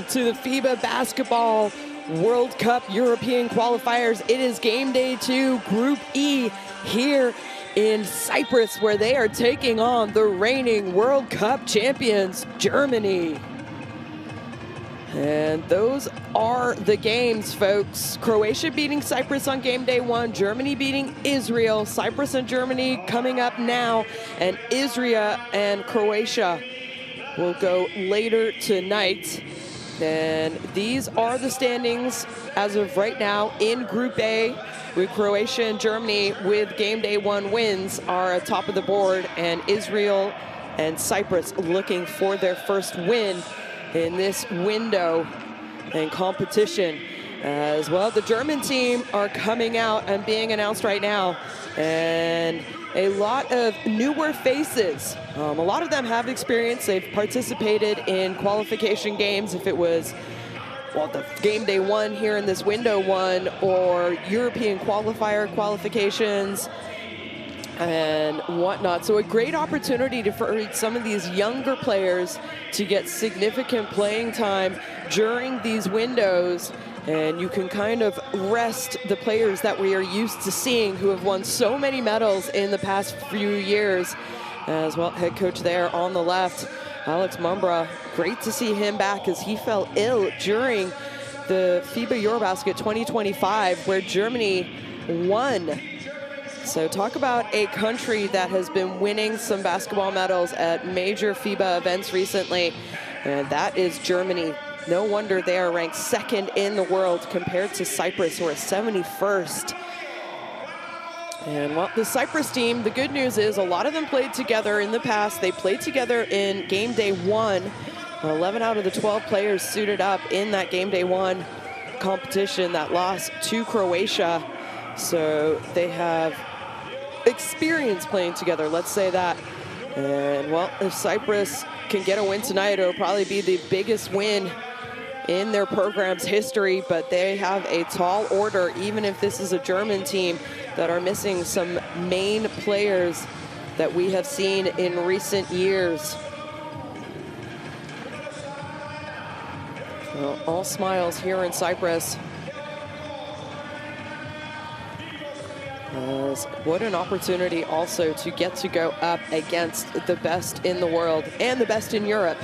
to the FIBA Basketball World Cup European Qualifiers. It is game day 2, Group E, here in Cyprus, where they are taking on the reigning World Cup champions, Germany. And those are the games, folks. Croatia beating Cyprus on game day 1, Germany beating Israel, Cyprus and Germany coming up now, and Israel and Croatia will go later tonight. And these are the standings as of right now in Group A, with Croatia and Germany with game day 1 wins are atop of the board, and Israel and Cyprus looking for their first win in this window and competition as well. The German team are coming out and being announced right now, and a lot of newer faces. A lot of them have experience. They've participated in qualification games, if it was, well, the game day 1 here in this window 1, or European qualifier qualifications and whatnot. So a great opportunity for some of these younger players to get significant playing time during these windows. And you can kind of rest the players that we are used to seeing, who have won so many medals in the past few years. As well, head coach there on the left, Alex Mumbra, great to see him back, as he fell ill during the FIBA Eurobasket 2025, where Germany won. So talk about a country that has been winning some basketball medals at major FIBA events recently, and that is Germany. No wonder they are ranked 2nd in the world compared to Cyprus, who are 71st. And well, the Cyprus team, the good news is a lot of them played together in the past. They played together in game day 1. 11 out of the 12 players suited up in that game day 1 competition that lost to Croatia. So they have experience playing together, let's say that. And well, if Cyprus can get a win tonight, it'll probably be the biggest win in their program's history, but they have a tall order, even if this is a German team that are missing some main players that we have seen in recent years. Well, all smiles here in Cyprus. What an opportunity also to get to go up against the best in the world and the best in Europe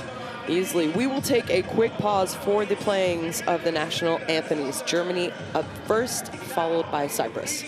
easily. We will take a quick pause for the playings of the national anthems. Germany up first, followed by Cyprus.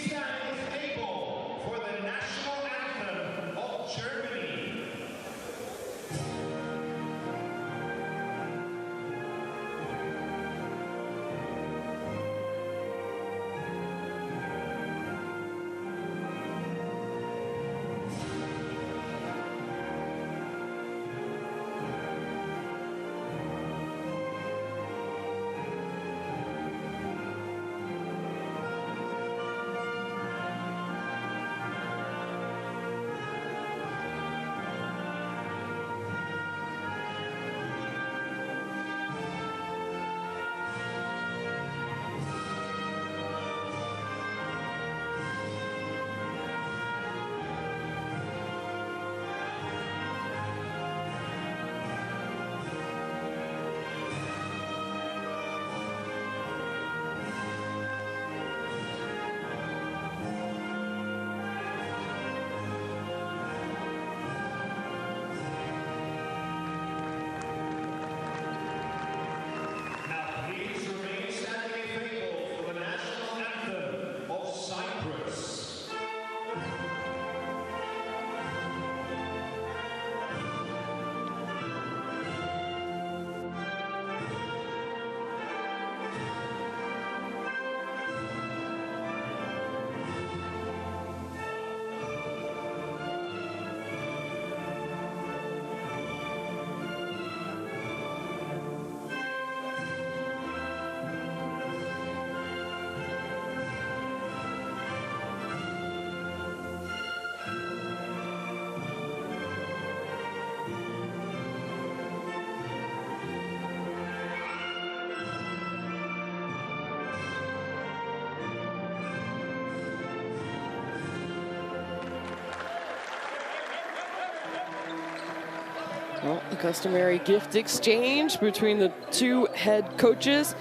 Well, the customary gift exchange between the two head coaches,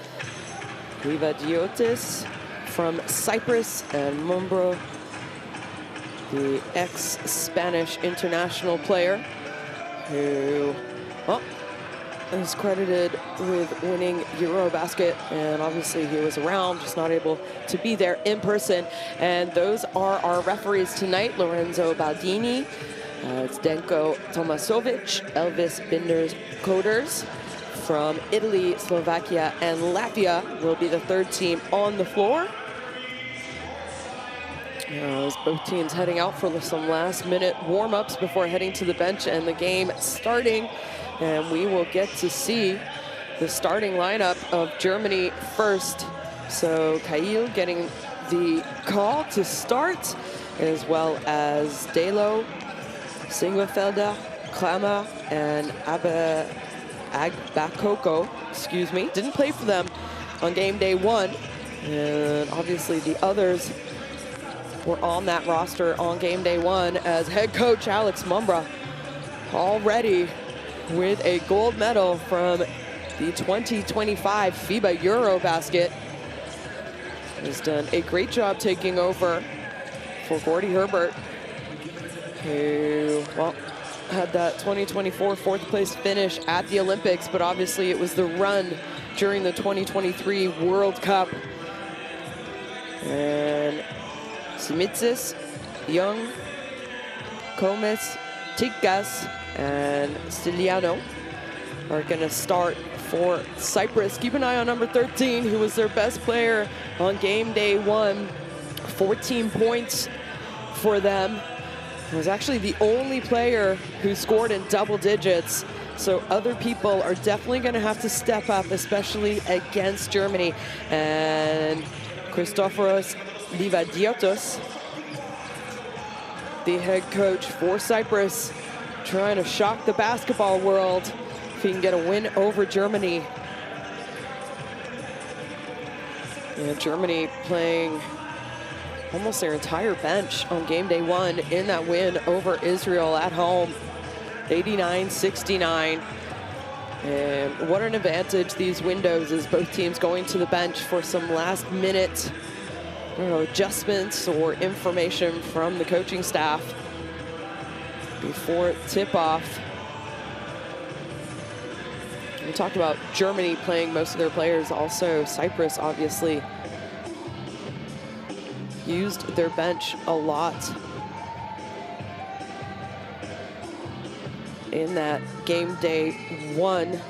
Livadiotis from Cyprus and Mumbro, the ex-Spanish international player who, well, is credited with winning Eurobasket, and obviously he was around, just not able to be there in person. And those are our referees tonight: Lorenzo Baldini, Zdenko Tomasovic, Elvis Binders-Coders. From Italy, Slovakia, and Latvia will be the third team on the floor. As both teams heading out for some last-minute warm-ups before heading to the bench and the game starting. And we will get to see the starting lineup of Germany first. So Kail getting the call to start, as well as Delo, Singelfelder, Kramer, and Agbakoko, excuse me, didn't play for them on game day one. And obviously the others were on that roster on game day one, as head coach Alex Mumbra, already with a gold medal from the 2025 FIBA Eurobasket, has done a great job taking over for Gordy Herbert, who, well, had that 2024 fourth place finish at the Olympics, but obviously it was the run during the 2023 World Cup. And Simitsis, Young, Comes, Tigas, and Stiliano are gonna start for Cyprus. Keep an eye on number 13, who was their best player on game day one. 14 points for them. He was actually the only player who scored in double digits. So other people are definitely gonna have to step up, especially against Germany. And Christoforos Livadiotis, the head coach for Cyprus, trying to shock the basketball world if he can get a win over Germany. And Germany playing almost their entire bench on game day one in that win over Israel at home, 89-69. And what an advantage these windows, is both teams going to the bench for some last minute, I don't know, adjustments or information from the coaching staff before tip-off. We talked about Germany playing most of their players. Also, Cyprus obviously used their bench a lot in that game day one.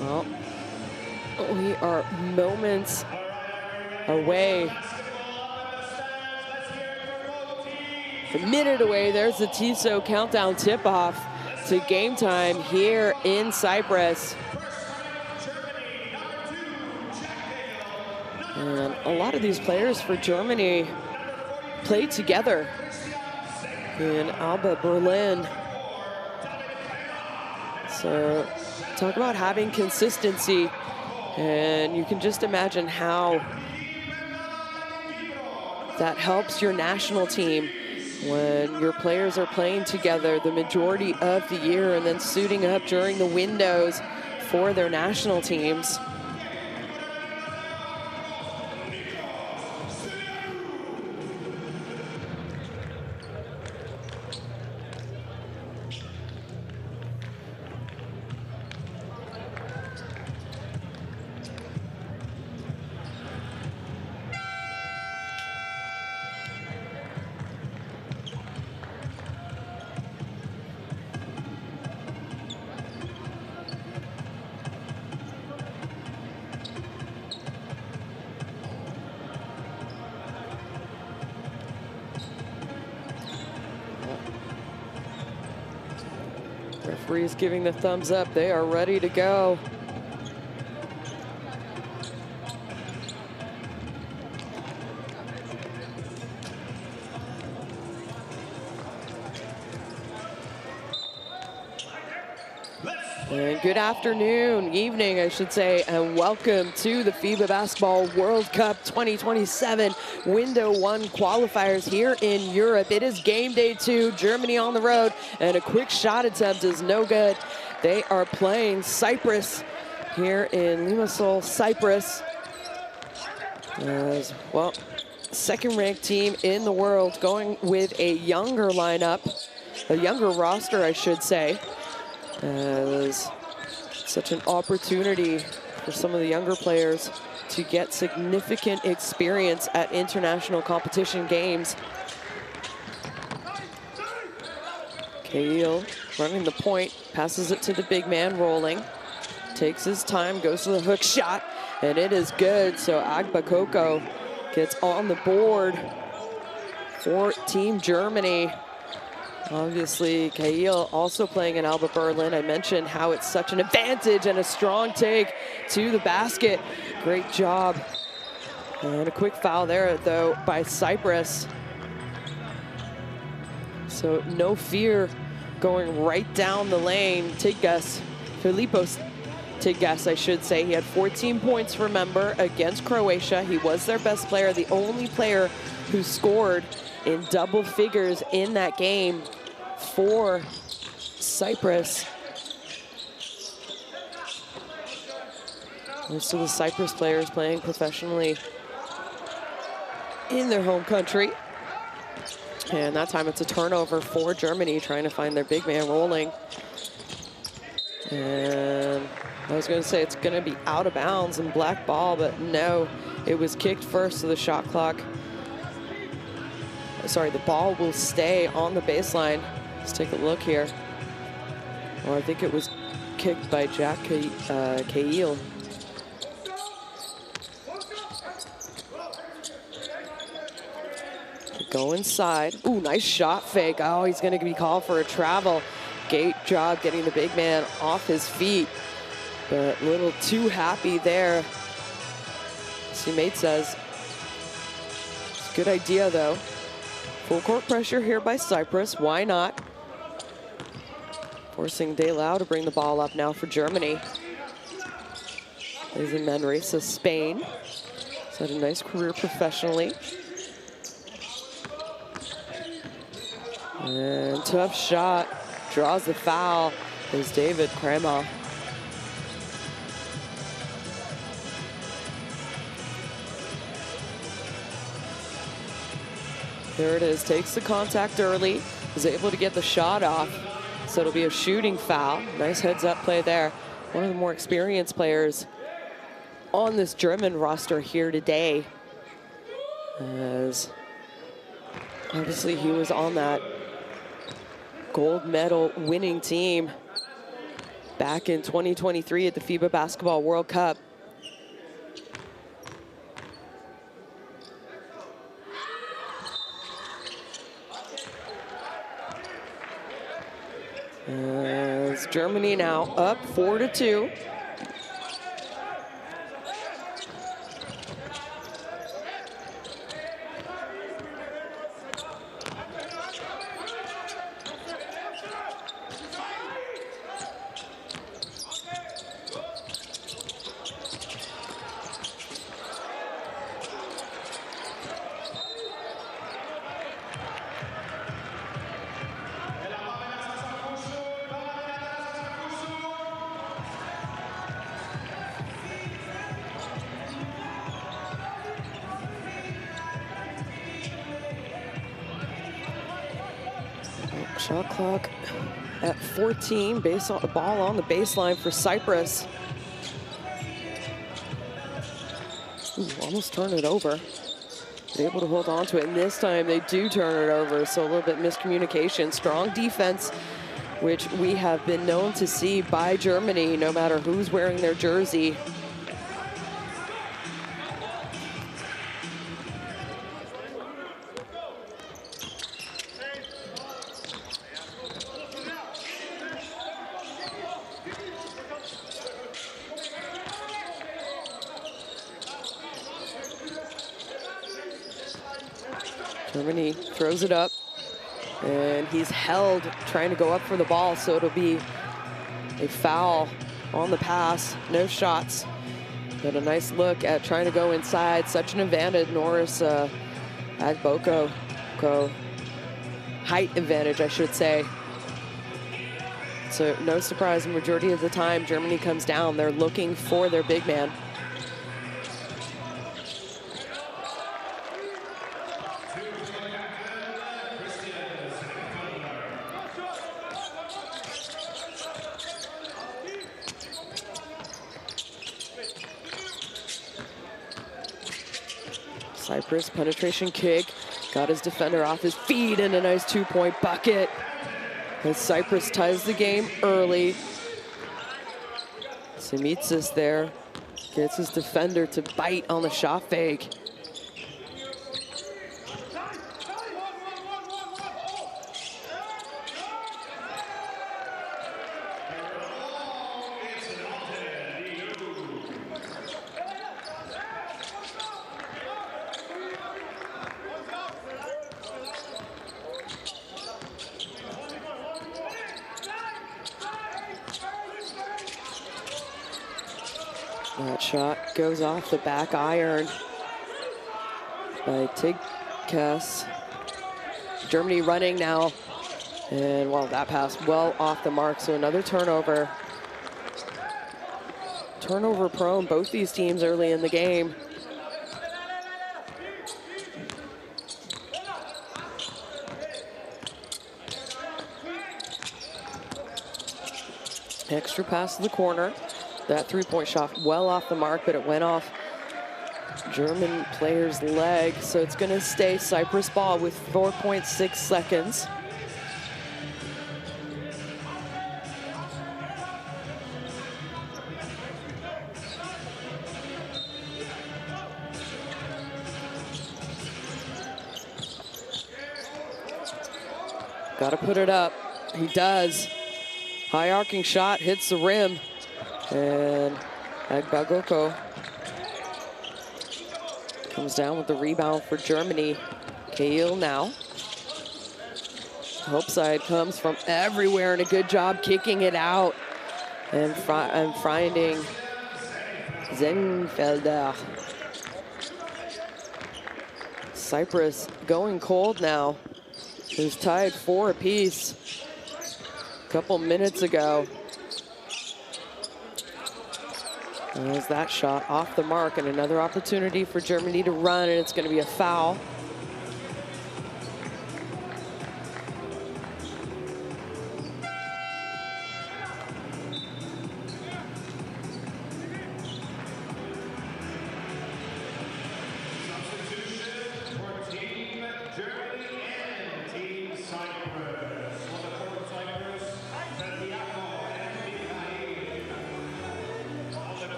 Well, we are moments away, a minute away. There's the TISO countdown tip-off to game time here in Cyprus. And a lot of these players for Germany played together in Alba Berlin. So talk about having consistency, and you can just imagine how that helps your national team when your players are playing together the majority of the year and then suiting up during the windows for their national teams. Referee's giving the thumbs up. They are ready to go. And good afternoon, evening, I should say, and welcome to the FIBA Basketball World Cup 2027 Window 1 qualifiers here in Europe. It is game day 2, Germany on the road, and a quick shot attempt is no good. They are playing Cyprus here in Limassol, Cyprus. As well, second-ranked team in the world, going with a younger lineup, a younger roster, I should say. As such an opportunity for some of the younger players to get significant experience at international competition games. Kail running the point, passes it to the big man, rolling. Takes his time, goes to the hook shot, and it is good. So Agbakoko gets on the board for Team Germany. Obviously, Kail also playing in Alba Berlin. I mentioned how it's such an advantage and a strong take to the basket. Great job. And a quick foul there, though, by Cyprus. So no fear going right down the lane. Filipos Tigges, I should say. He had 14 points, remember, against Croatia. He was their best player, the only player who scored in double figures in that game for Cyprus. Most of the Cyprus players playing professionally in their home country. And that time it's a turnover for Germany, trying to find their big man rolling. And I was going to say it's going to be out of bounds and black ball, but no, it was kicked first, so the shot clock, sorry, the ball will stay on the baseline. Let's take a look here. Well, I think it was kicked by Jack Kail. Go inside. Ooh, nice shot fake. Oh, he's going to be called for a travel. Great job getting the big man off his feet, but a little too happy there. Teammate says, it's a good idea though. Full court pressure here by Cyprus, why not? Forcing De Lau to bring the ball up now for Germany. There's a Manresa, Spain. He's had a nice career professionally. And tough shot, draws the foul, is David Kramer. There it is, takes the contact early, is able to get the shot off, so it'll be a shooting foul. Nice heads up play there. One of the more experienced players on this German roster here today, as obviously he was on that gold medal winning team back in 2023 at the FIBA Basketball World Cup. As Germany now up 4-2. Shot clock at 14, ball on the baseline for Cyprus. Ooh, almost turned it over. They're able to hold on to it, and this time they do turn it over, so a little bit miscommunication. Strong defense, which we have been known to see by Germany, no matter who's wearing their jersey. Germany throws it up, and he's held trying to go up for the ball, so it'll be a foul on the pass. No shots, but a nice look at trying to go inside. Such an advantage, Norris Agboko. Height advantage, I should say. So no surprise, the majority of the time Germany comes down, they're looking for their big man. Cyprus penetration kick, got his defender off his feet, and a nice two-point bucket. As Cyprus ties the game early. Simitsis there gets his defender to bite on the shot fake. That shot goes off the back iron by Tigkas. Germany running now, and well, that pass well off the mark, so another turnover. Turnover prone, both these teams early in the game. Extra pass to the corner. That three-point shot well off the mark, but it went off German player's leg. So it's going to stay Cyprus ball with 4.6 seconds. Got to put it up. He does. High arcing shot, hits the rim. And Agbagoko comes down with the rebound for Germany. Kail now. Hope side comes from everywhere, and a good job kicking it out. And finding Zenfelder. Cyprus going cold now. It was tied 4 apiece a couple minutes ago. There's that shot off the mark, and another opportunity for Germany to run, and it's going to be a foul.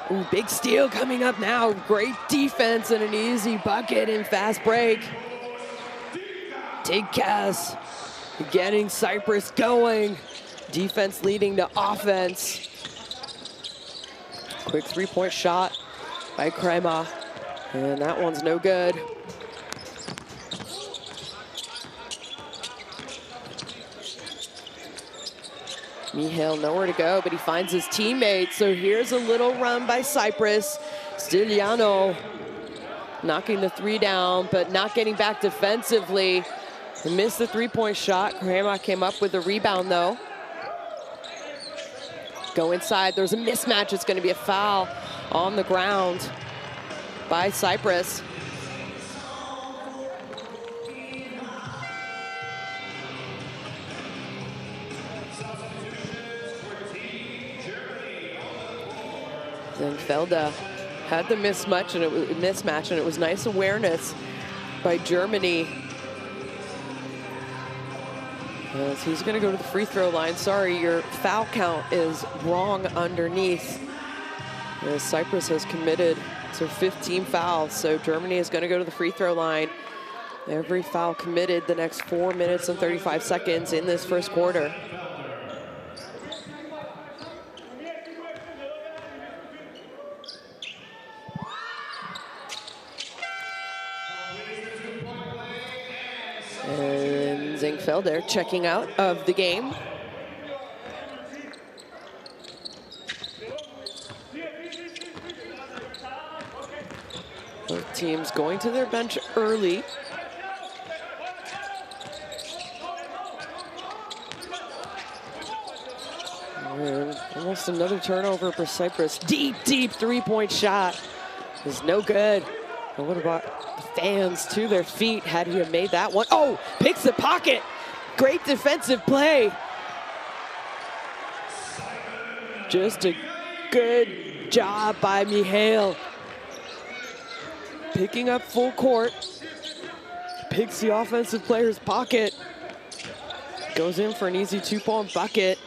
Ooh, big steal coming up now. Great defense and an easy bucket and fast break. Tigkas getting Cyprus going. Defense leading to offense. Quick three-point shot by Krema, and that one's no good. Mihail nowhere to go, but he finds his teammate. So here's a little run by Cyprus. Styliano knocking the three down, but not getting back defensively. He missed the three-point shot. Krema came up with a rebound, though. Go inside. There's a mismatch. It's going to be a foul on the ground by Cyprus. Zenfelder had the mismatch, and it was nice awareness by Germany. As he's going to go to the free throw line. Sorry, your foul count is wrong underneath. As Cyprus has committed to 15 fouls, so Germany is going to go to the free throw line. Every foul committed the next 4 minutes and 35 seconds in this first quarter. Zinkfeld there checking out of the game. Both teams going to their bench early. And almost another turnover for Cyprus. Deep, deep three-point shot is no good. And what about the fans to their feet? Had he have made that one? Oh, picks the pocket. Great defensive play. Just a good job by Mihail. Picking up full court. Picks the offensive player's pocket. Goes in for an easy two-point bucket.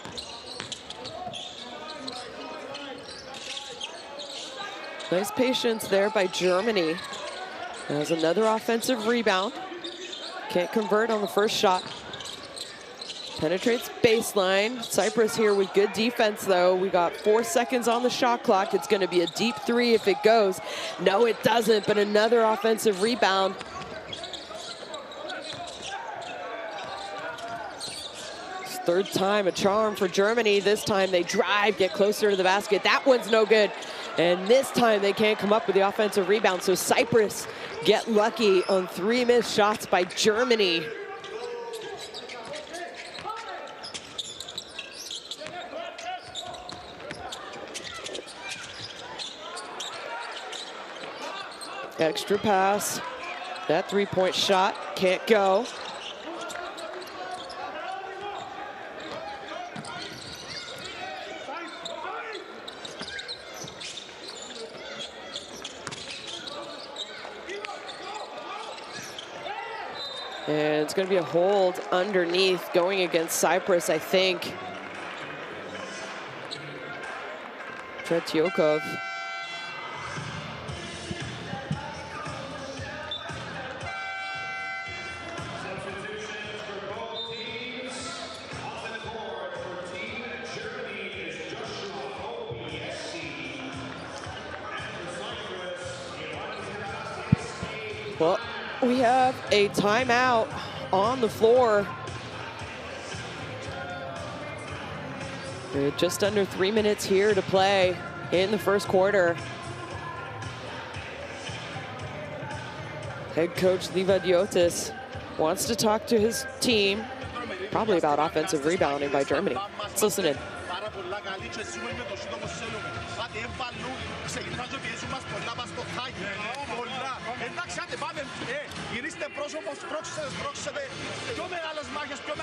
Nice patience there by Germany. There's another offensive rebound. Can't convert on the first shot. Penetrates baseline. Cyprus here with good defense though. We got 4 seconds on the shot clock. It's gonna be a deep three if it goes. No, it doesn't, but another offensive rebound. Third time a charm for Germany. This time they drive, get closer to the basket. That one's no good. And this time they can't come up with the offensive rebound. So Cyprus get lucky on 3 missed shots by Germany. Extra pass. That three-point shot can't go. And it's going to be a hold underneath going against Cyprus, I think. Tretyokov. Well, we have a timeout on the floor. Just under 3 minutes here to play in the first quarter. Head coach Livadiotis wants to talk to his team, probably about offensive rebounding by Germany. Let's listen in. Γυρίστε πρόσωπο, σπρώξετε πιο μεγάλες μάχες, πιο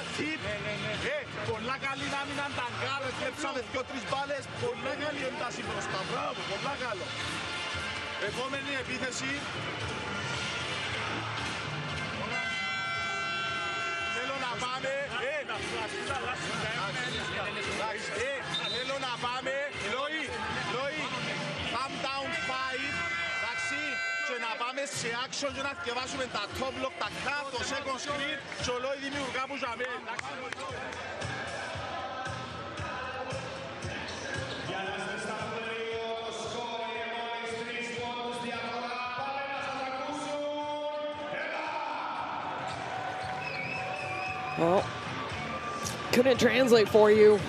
πολλά καλή να μην ανταγκάρες, κλέψαμε 2-3 μπάλες, πολλά καλή ένταση μπροστά, μπράβο, πολλά καλό. Επόμενη επίθεση. Θέλω να πάμε, θέλω να πάμε, Λόι, calm down 5, εντάξει. Και να πάμε σε action και να θυκευάσουμε τα top block, τα cut, το second screen και ολόι δημιουργά που ζαμε. Well, couldn't translate for you.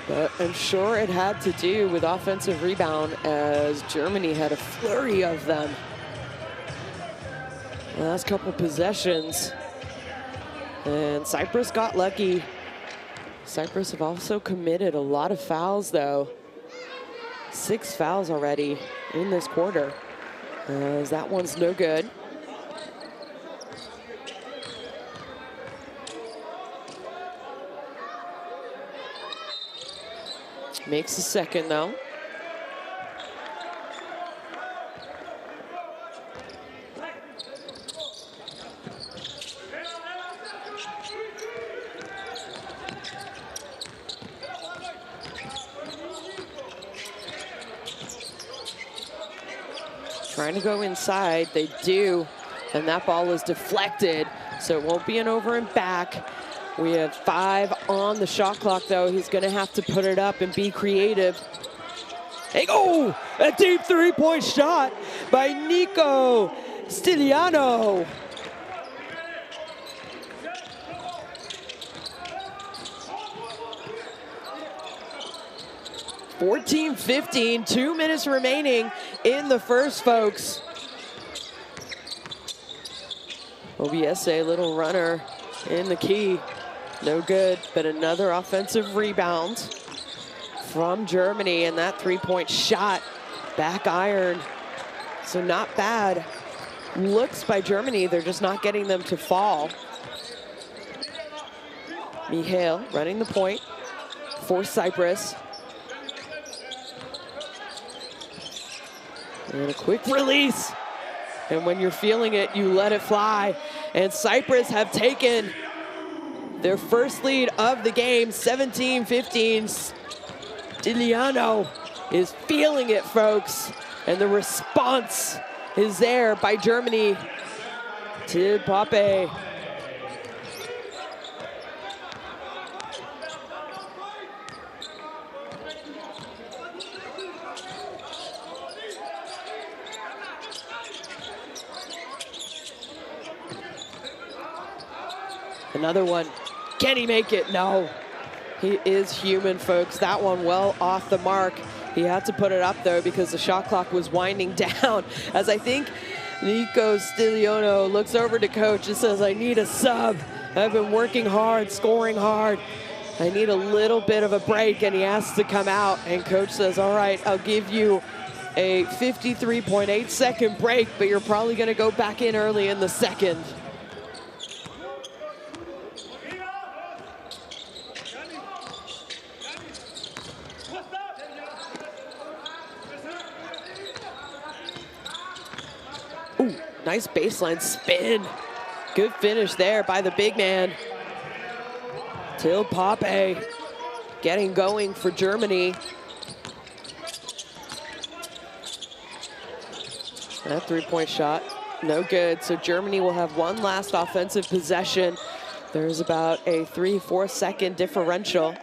But I'm sure it had to do with offensive rebound as Germany had a flurry of them. The last couple possessions. And Cyprus got lucky. Cyprus have also committed a lot of fouls though. 6 fouls already in this quarter. As that one's no good. Makes the second though. Trying to go inside, they do, and that ball is deflected, so it won't be an over and back. We have 5 on the shot clock, though. He's going to have to put it up and be creative. Hey, oh, a deep three-point shot by Nico Stiliano. 14-15, 2 minutes remaining in the first, folks. OBSA, little runner in the key. No good, but another offensive rebound from Germany, and that three-point shot, back iron. So not bad looks by Germany. They're just not getting them to fall. Mihail running the point for Cyprus. And a quick release. And when you're feeling it, you let it fly. And Cyprus have taken their first lead of the game, 17-15. Stiliano is feeling it, folks. And the response is there by Germany. Til Pape. Another one. Can he make it? No. He is human, folks. That one well off the mark. He had to put it up, though, because the shot clock was winding down. As I think Nico Stiliano looks over to coach and says, I need a sub. I've been working hard, scoring hard. I need a little bit of a break, and he has to come out. And coach says, all right, I'll give you a 53.8-second break, but you're probably going to go back in early in the second. Ooh, nice baseline spin. Good finish there by the big man. Til Pape getting going for Germany. That three-point shot, no good. So Germany will have one last offensive possession. There's about a 3-4 second differential.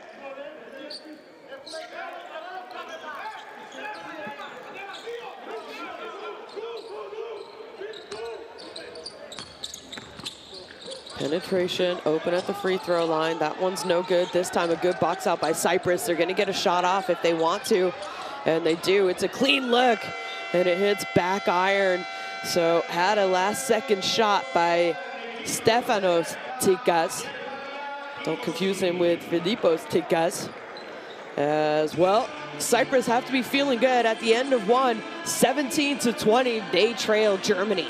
Penetration, open at the free throw line. That one's no good. This time a good box out by Cyprus. They're gonna get a shot off if they want to, and they do. It's a clean look, and it hits back iron. So had a last second shot by Stefanos Tsitsipas. Don't confuse him with Filipos Tsitsipas. As well, Cyprus have to be feeling good at the end of one. 17-20, they trail Germany.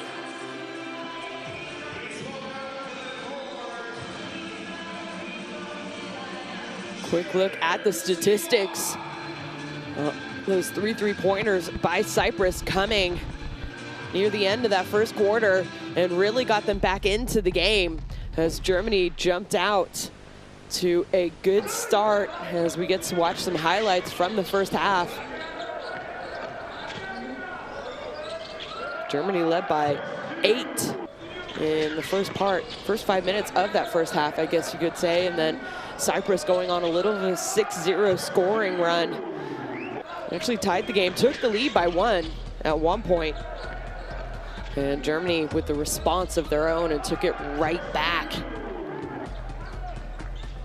Quick look at the statistics. Those three-pointers by Cyprus coming near the end of that first quarter and really got them back into the game as Germany jumped out to a good start as we get to watch some highlights from the first half. Germany led by 8 in the first 5 minutes of that first half, I guess you could say, and then Cyprus going on a little of a 6-0 scoring run. Actually tied the game, took the lead by 1 at one point. And Germany with the response of their own and took it right back.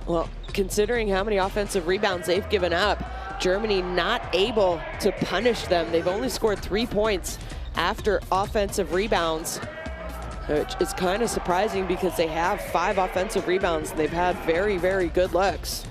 Well, considering how many offensive rebounds they've given up, Germany not able to punish them. They've only scored 3 points after offensive rebounds, which is kind of surprising because they have 5 offensive rebounds and they've had very, very good looks.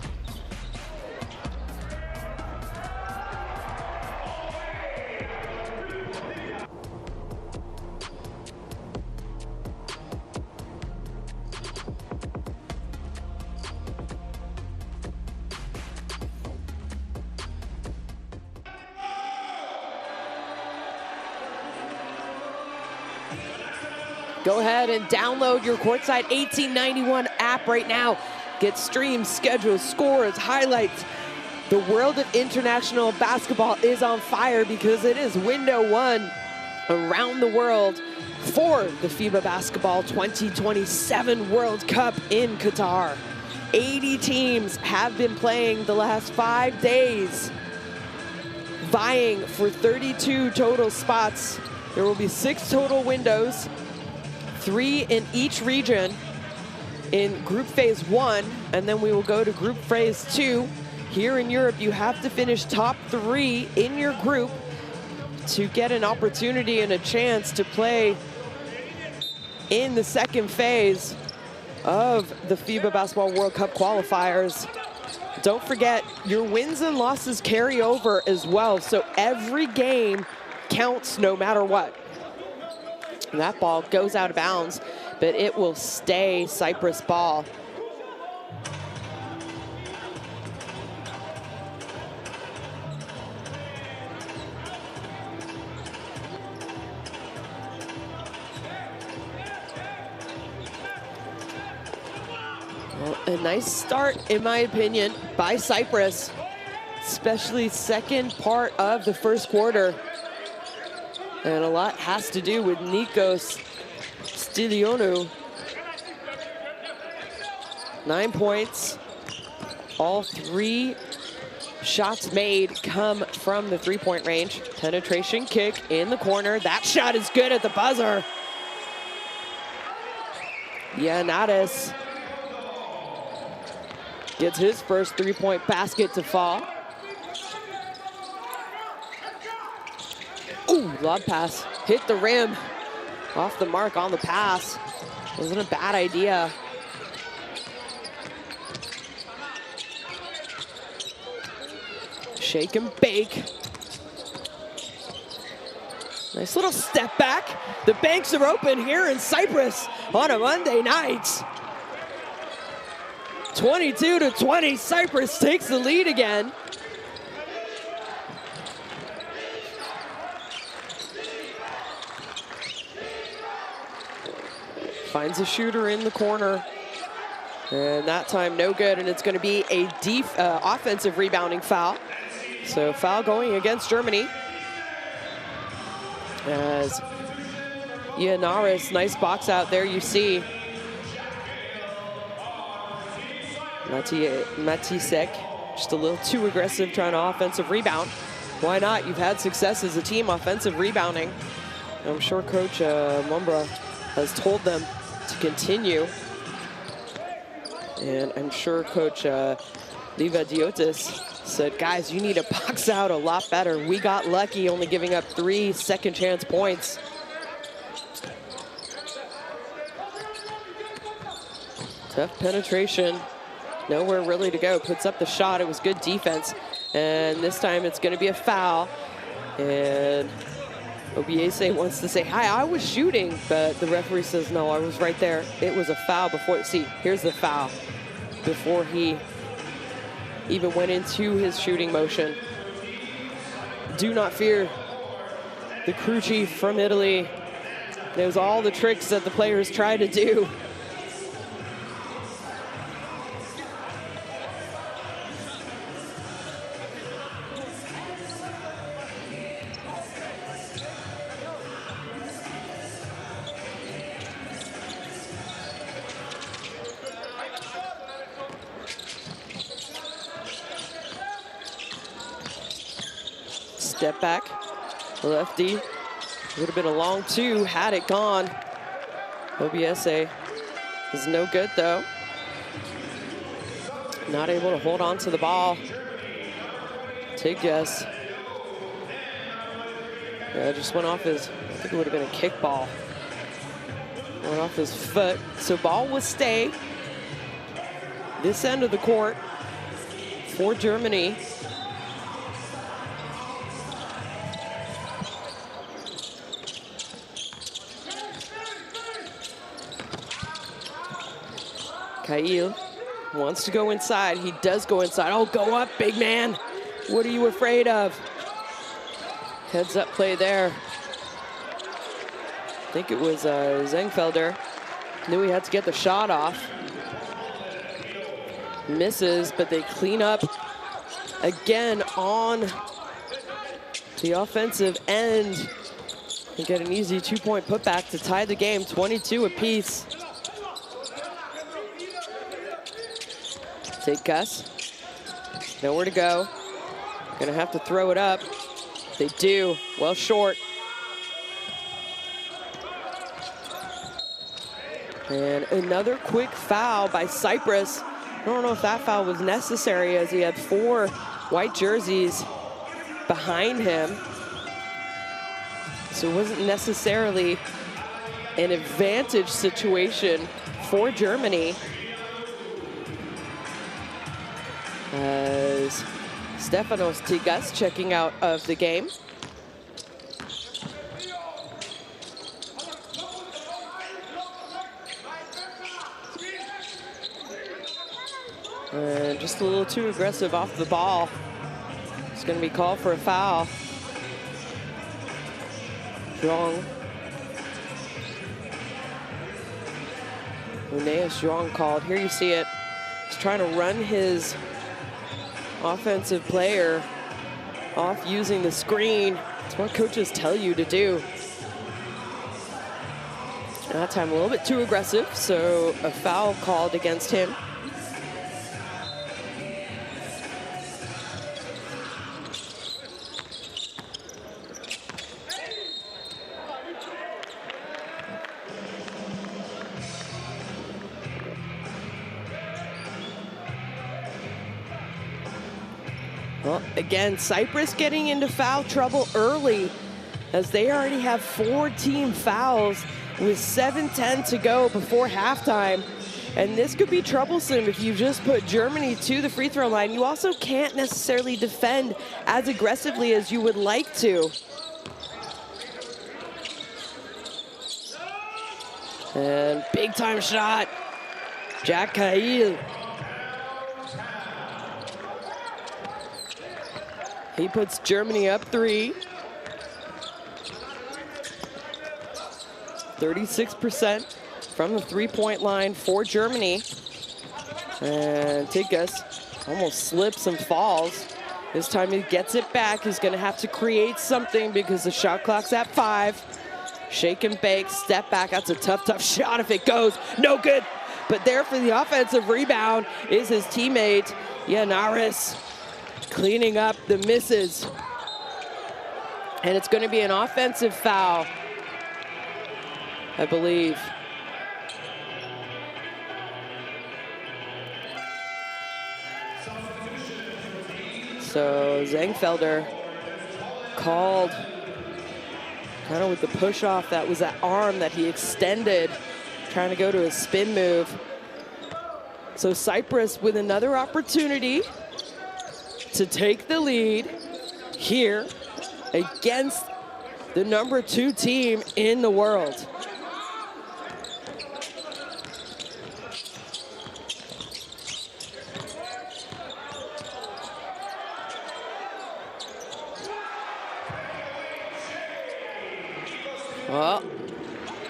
Go ahead and download your Courtside 1891 app right now. Get streams, schedules, scores, highlights. The world of international basketball is on fire because it is window 1 around the world for the FIBA Basketball 2027 World Cup in Qatar. 80 teams have been playing the last 5 days, vying for 32 total spots. There will be 6 total windows, 3 in each region in group phase 1, and then we will go to group phase 2 here in Europe, you have to finish top 3 in your group to get an opportunity and a chance to play in the second phase of the FIBA Basketball World Cup qualifiers. Don't forget, your wins and losses carry over as well, so every game counts no matter what. And that ball goes out of bounds, but it will stay Cyprus ball. Well, a nice start, in my opinion, by Cyprus, especially second part of the first quarter. And a lot has to do with Nikos Stylianou. 9 points. All 3 shots made come from the 3-point range. Penetration kick in the corner. That shot is good at the buzzer. Giannakis gets his first 3-point basket to fall. Ooh, lob pass, hit the rim. Off the mark on the pass. Wasn't a bad idea. Shake and bake. Nice little step back. The banks are open here in Cyprus on a Monday night. 22-20, Cyprus takes the lead again. Finds a shooter in the corner. And that time no good, and it's gonna be a offensive rebounding foul. So foul going against Germany. As Giannakis, nice box out there, you see. Matisek, just a little too aggressive trying to offensive rebound. Why not? You've had success as a team offensive rebounding. I'm sure Coach Mumbra has told them to continue. And I'm sure Coach Livadiotis said, guys, you need to box out a lot better. We got lucky only giving up 3 second chance points. Tough penetration. Nowhere really to go. Puts up the shot. It was good defense. And this time it's going to be a foul. And Obiese wants to say, hi, I was shooting. But the referee says, no, I was right there. It was a foul before. See, here's the foul. Before he even went into his shooting motion. Do not fear the crew chief from Italy. Knows all the tricks that the players try to do. Step back, lefty. Would have been a long 2 had it gone. Obiese is no good though. Not able to hold on to the ball. Take guess. Yeah, just went off his, I think it would have been a kick ball. Went off his foot. So ball will stay this end of the court for Germany. Kail wants to go inside. He does go inside. Oh, go up, big man. What are you afraid of? Heads up play there. I think it was Zengfelder. Knew he had to get the shot off. Misses, but they clean up again on the offensive end. And get an easy 2-point putback to tie the game, 22 apiece. Take Gus. Nowhere to go. Gonna have to throw it up. They do. Well short. And another quick foul by Cyprus. I don't know if that foul was necessary, as he had 4 white jerseys behind him. So it wasn't necessarily an advantage situation for Germany, as Stefanos Tsigas checking out of the game. And just a little too aggressive off the ball. It's going to be called for a foul. Zhang. Uneas Zhang called. Here you see it. He's trying to run his offensive player off using the screen. It's what coaches tell you to do. That time a little bit too aggressive, so a foul called against him. Well, again, Cyprus getting into foul trouble early, as they already have 4 team fouls with 7:10 to go before halftime. And this could be troublesome if you just put Germany to the free throw line. You also can't necessarily defend as aggressively as you would like to. And big time shot, Jack Cahill. He puts Germany up 3. 36% from the three-point line for Germany. And Tsigas almost slips and falls. This time he gets it back. He's gonna have to create something because the shot clock's at 5. Shake and bake, step back. That's a tough, tough shot if it goes. No good. But there for the offensive rebound is his teammate, Yanaris, cleaning up the misses. And it's going to be an offensive foul, I believe. So Zangfelder called kind of with the push off. That was that arm that he extended, trying to go to a spin move. So Cyprus with another opportunity to take the lead here against the #2 team in the world. Well,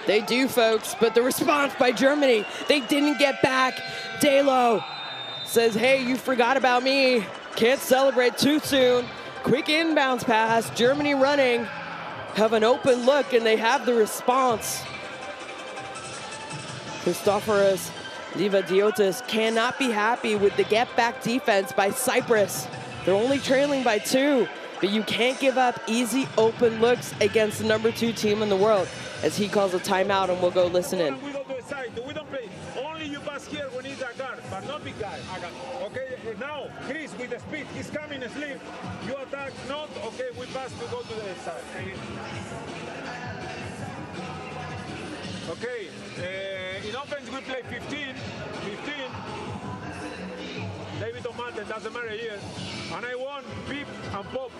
they do, folks, but the response by Germany, they didn't get back. Dalo says, hey, you forgot about me. Can't celebrate too soon. Quick inbounds pass, Germany running, have an open look, and they have the response. Christoforos Livadiotis cannot be happy with the get-back defense by Cyprus. They're only trailing by 2, but you can't give up easy open looks against the #2 team in the world, as he calls a timeout, and we'll go listen in. We go to the side. We don't play. Only you pass here when he's a guard, but not big guy. Okay, now, Chris, with the speed, he's coming asleep. You attack, not, okay, we pass to go to the side. Okay, in offense we play 15. David O'Martin, doesn't matter here. And I want peep and pop,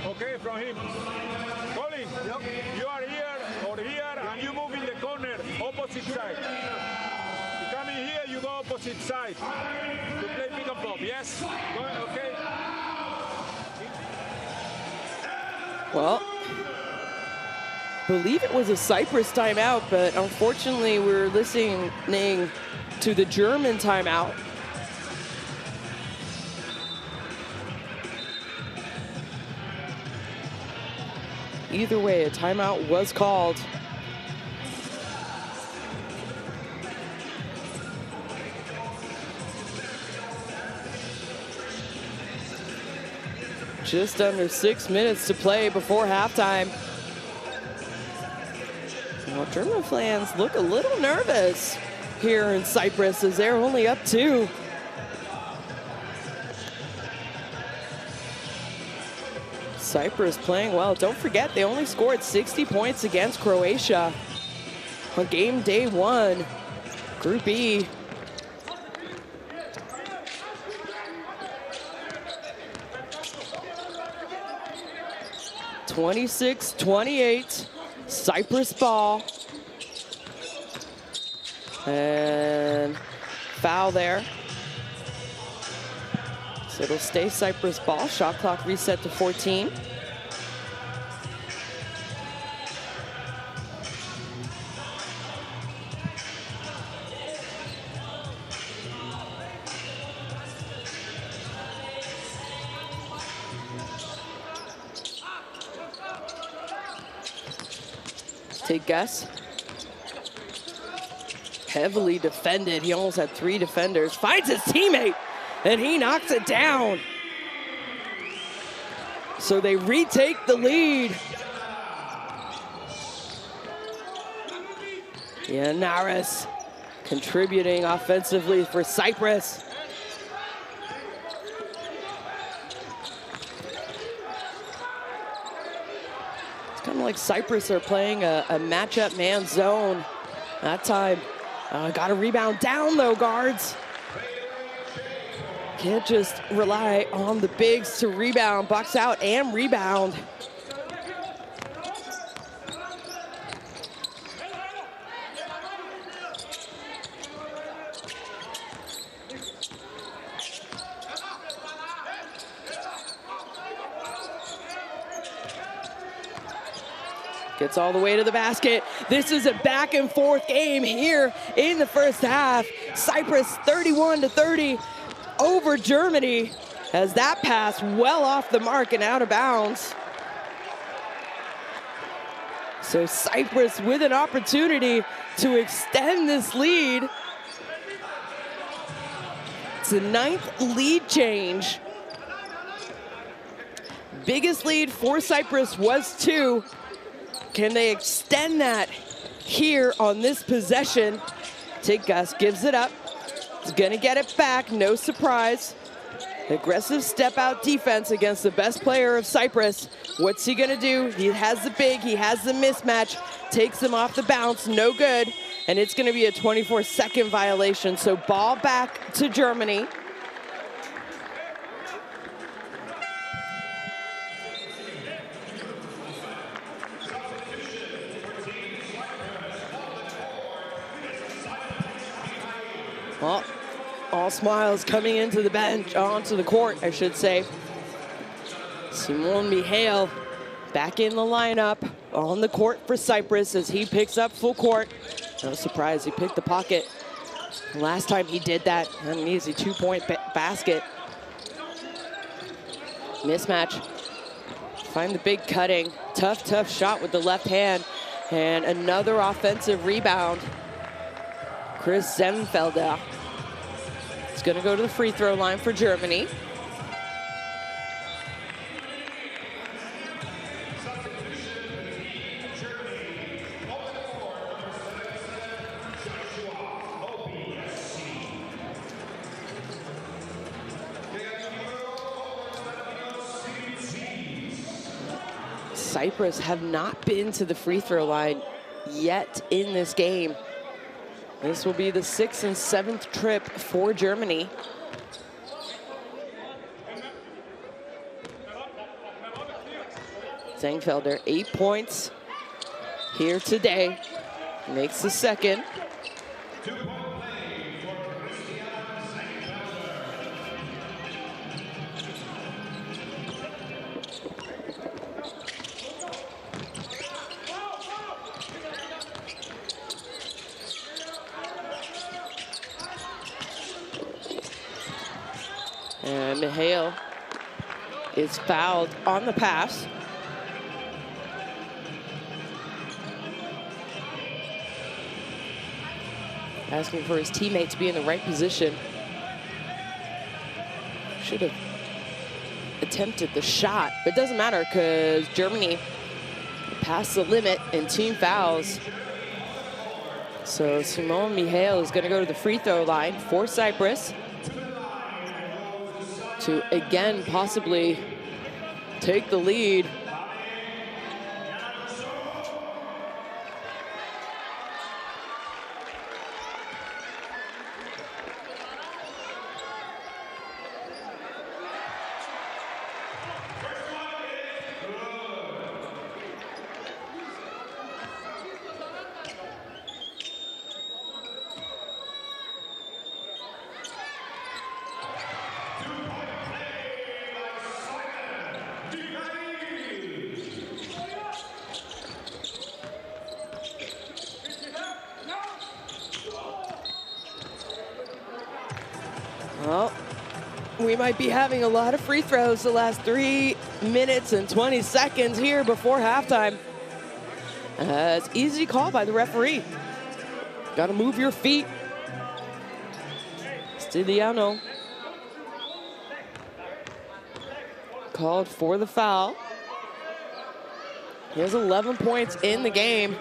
okay, from him. Colin, you are here or here, and you move in the corner, opposite side. You come in here, you go opposite side to play pick and pop, yes? Go ahead, okay? Well, believe it was a Cyprus timeout, but unfortunately we're listening to the German timeout. Either way, a timeout was called. Just under 6 minutes to play before halftime. Well, German fans look a little nervous. here in Cyprus as they're only up 2. Cyprus playing well. Don't forget, they only scored 60 points against Croatia on game day 1, Group E. (26-28), Cyprus ball. And foul there. So it'll stay Cyprus ball. Shot clock reset to 14. Take guess. Heavily defended. He almost had 3 defenders. Finds his teammate, and he knocks it down. So they retake the lead. Yanaris contributing offensively for Cyprus. It's kind of like Cyprus are playing a matchup man zone that time. Got a rebound down though, guards. Can't just rely on the bigs to rebound, box out and rebound. Gets all the way to the basket. This is a back and forth game here in the first half. Cyprus 31-30 over Germany as that pass well off the mark and out of bounds. So Cyprus with an opportunity to extend this lead. It's the 9th lead change. Biggest lead for Cyprus was 2. Can they extend that here on this possession? Gus gives it up. He's gonna get it back, no surprise. Aggressive step out defense against the best player of Cyprus. What's he gonna do? He has the big, he has the mismatch, takes him off the bounce, no good. And it's gonna be a 24-second violation. So ball back to Germany. Well, all smiles coming into the bench, onto the court, I should say. Simon Mihail back in the lineup on the court for Cyprus as he picks up full court. No surprise, he picked the pocket. Last time he did that, an easy 2-point basket. Mismatch. Find the big cutting. Tough shot with the left hand. And another offensive rebound. Chris Zemfelder is going to go to the free throw line for Germany. Cyprus have not been to the free throw line yet in this game. This will be the 6th and 7th trip for Germany. Zangfelder, 8 points here today. Makes the second. And Mihail is fouled on the pass. Asking for his teammate to be in the right position. Should have attempted the shot, but it doesn't matter because Germany passed the limit in team fouls. So Simone Mihail is going to go to the free throw line for Cyprus to again possibly take the lead. Well, we might be having a lot of free throws the last 3 minutes and 20 seconds here before halftime. It's easy to call by the referee. Got to move your feet. Stigliano called for the foul. He has 11 points in the game.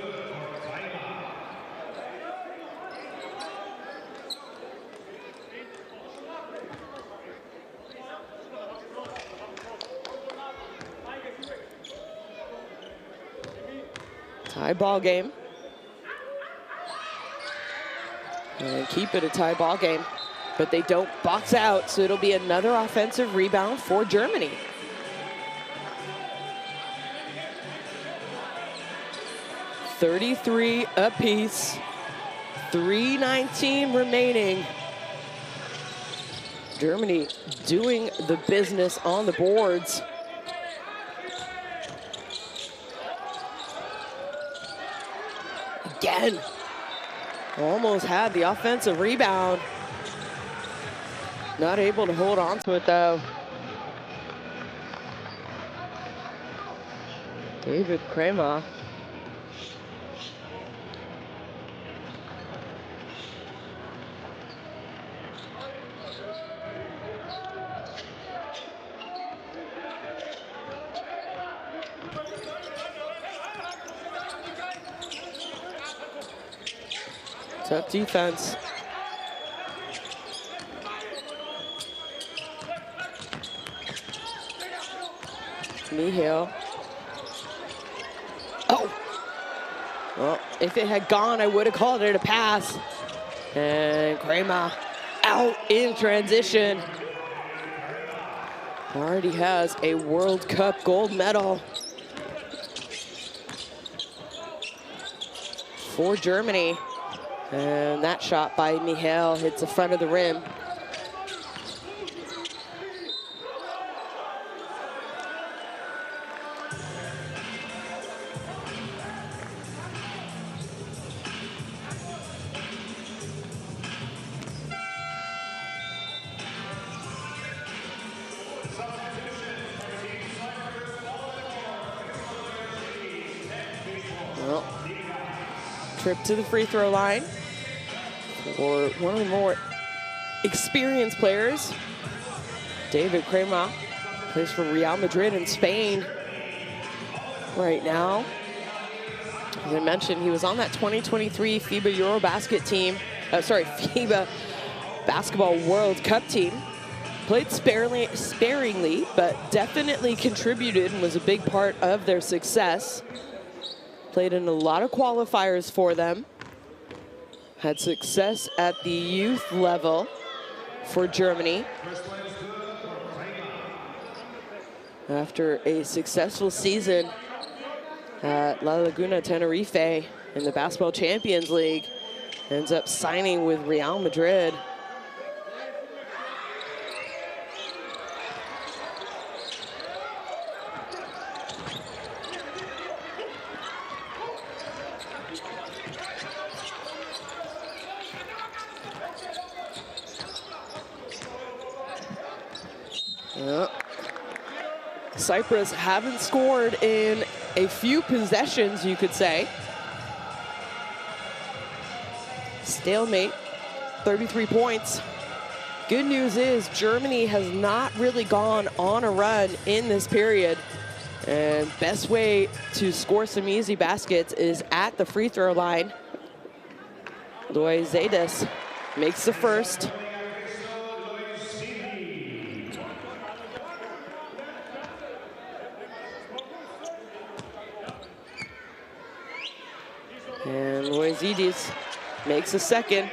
Tie ball game. And keep it a tie ball game. But they don't box out, so it'll be another offensive rebound for Germany. .33 apiece. 3:19 remaining. Germany doing the business on the boards. Again, almost had the offensive rebound. Not able to hold on to it though. David Kramer. Tough defense. Mihail. Oh! Well, if it had gone, I would have called it a pass. And Kramer out in transition. Already has a World Cup gold medal for Germany. And that shot by Mihail hits the front of the rim. Well, trip to the free throw line for one of the more experienced players. David Kramer plays for Real Madrid in Spain right now. As I mentioned, he was on that 2023 FIBA Eurobasket team, FIBA Basketball World Cup team. Played sparingly, but definitely contributed and was a big part of their success. Played in a lot of qualifiers for them. Had success at the youth level for Germany. After a successful season at La Laguna Tenerife in the Basketball Champions League, ends up signing with Real Madrid. Cyprus haven't scored in a few possessions, you could say. Stalemate, 33 points. Good news is Germany has not really gone on a run in this period. And best way to score some easy baskets is at the free throw line. Loizides makes the first. And Loizides makes a second.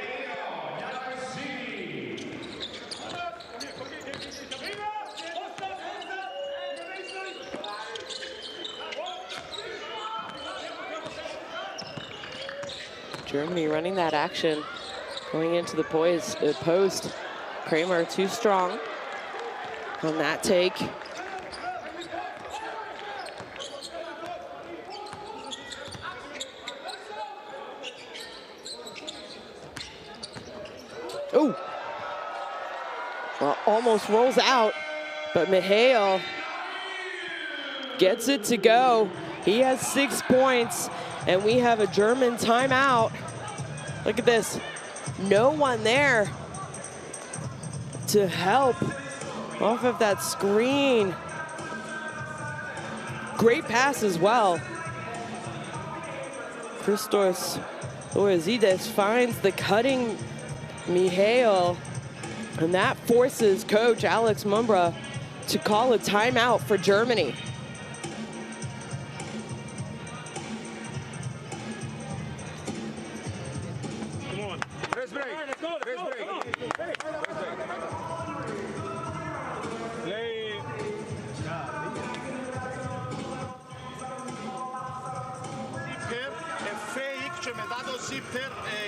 Germany running that action, going into the post. Kramer too strong on that take. Oh, well, almost rolls out, but Mihail gets it to go. He has 6 points, and we have a German timeout. Look at this, no one there to help off of that screen. Great pass as well. Christos Loizides finds the cutting Mihail, and that forces coach Alex Mumbra to call a timeout for Germany.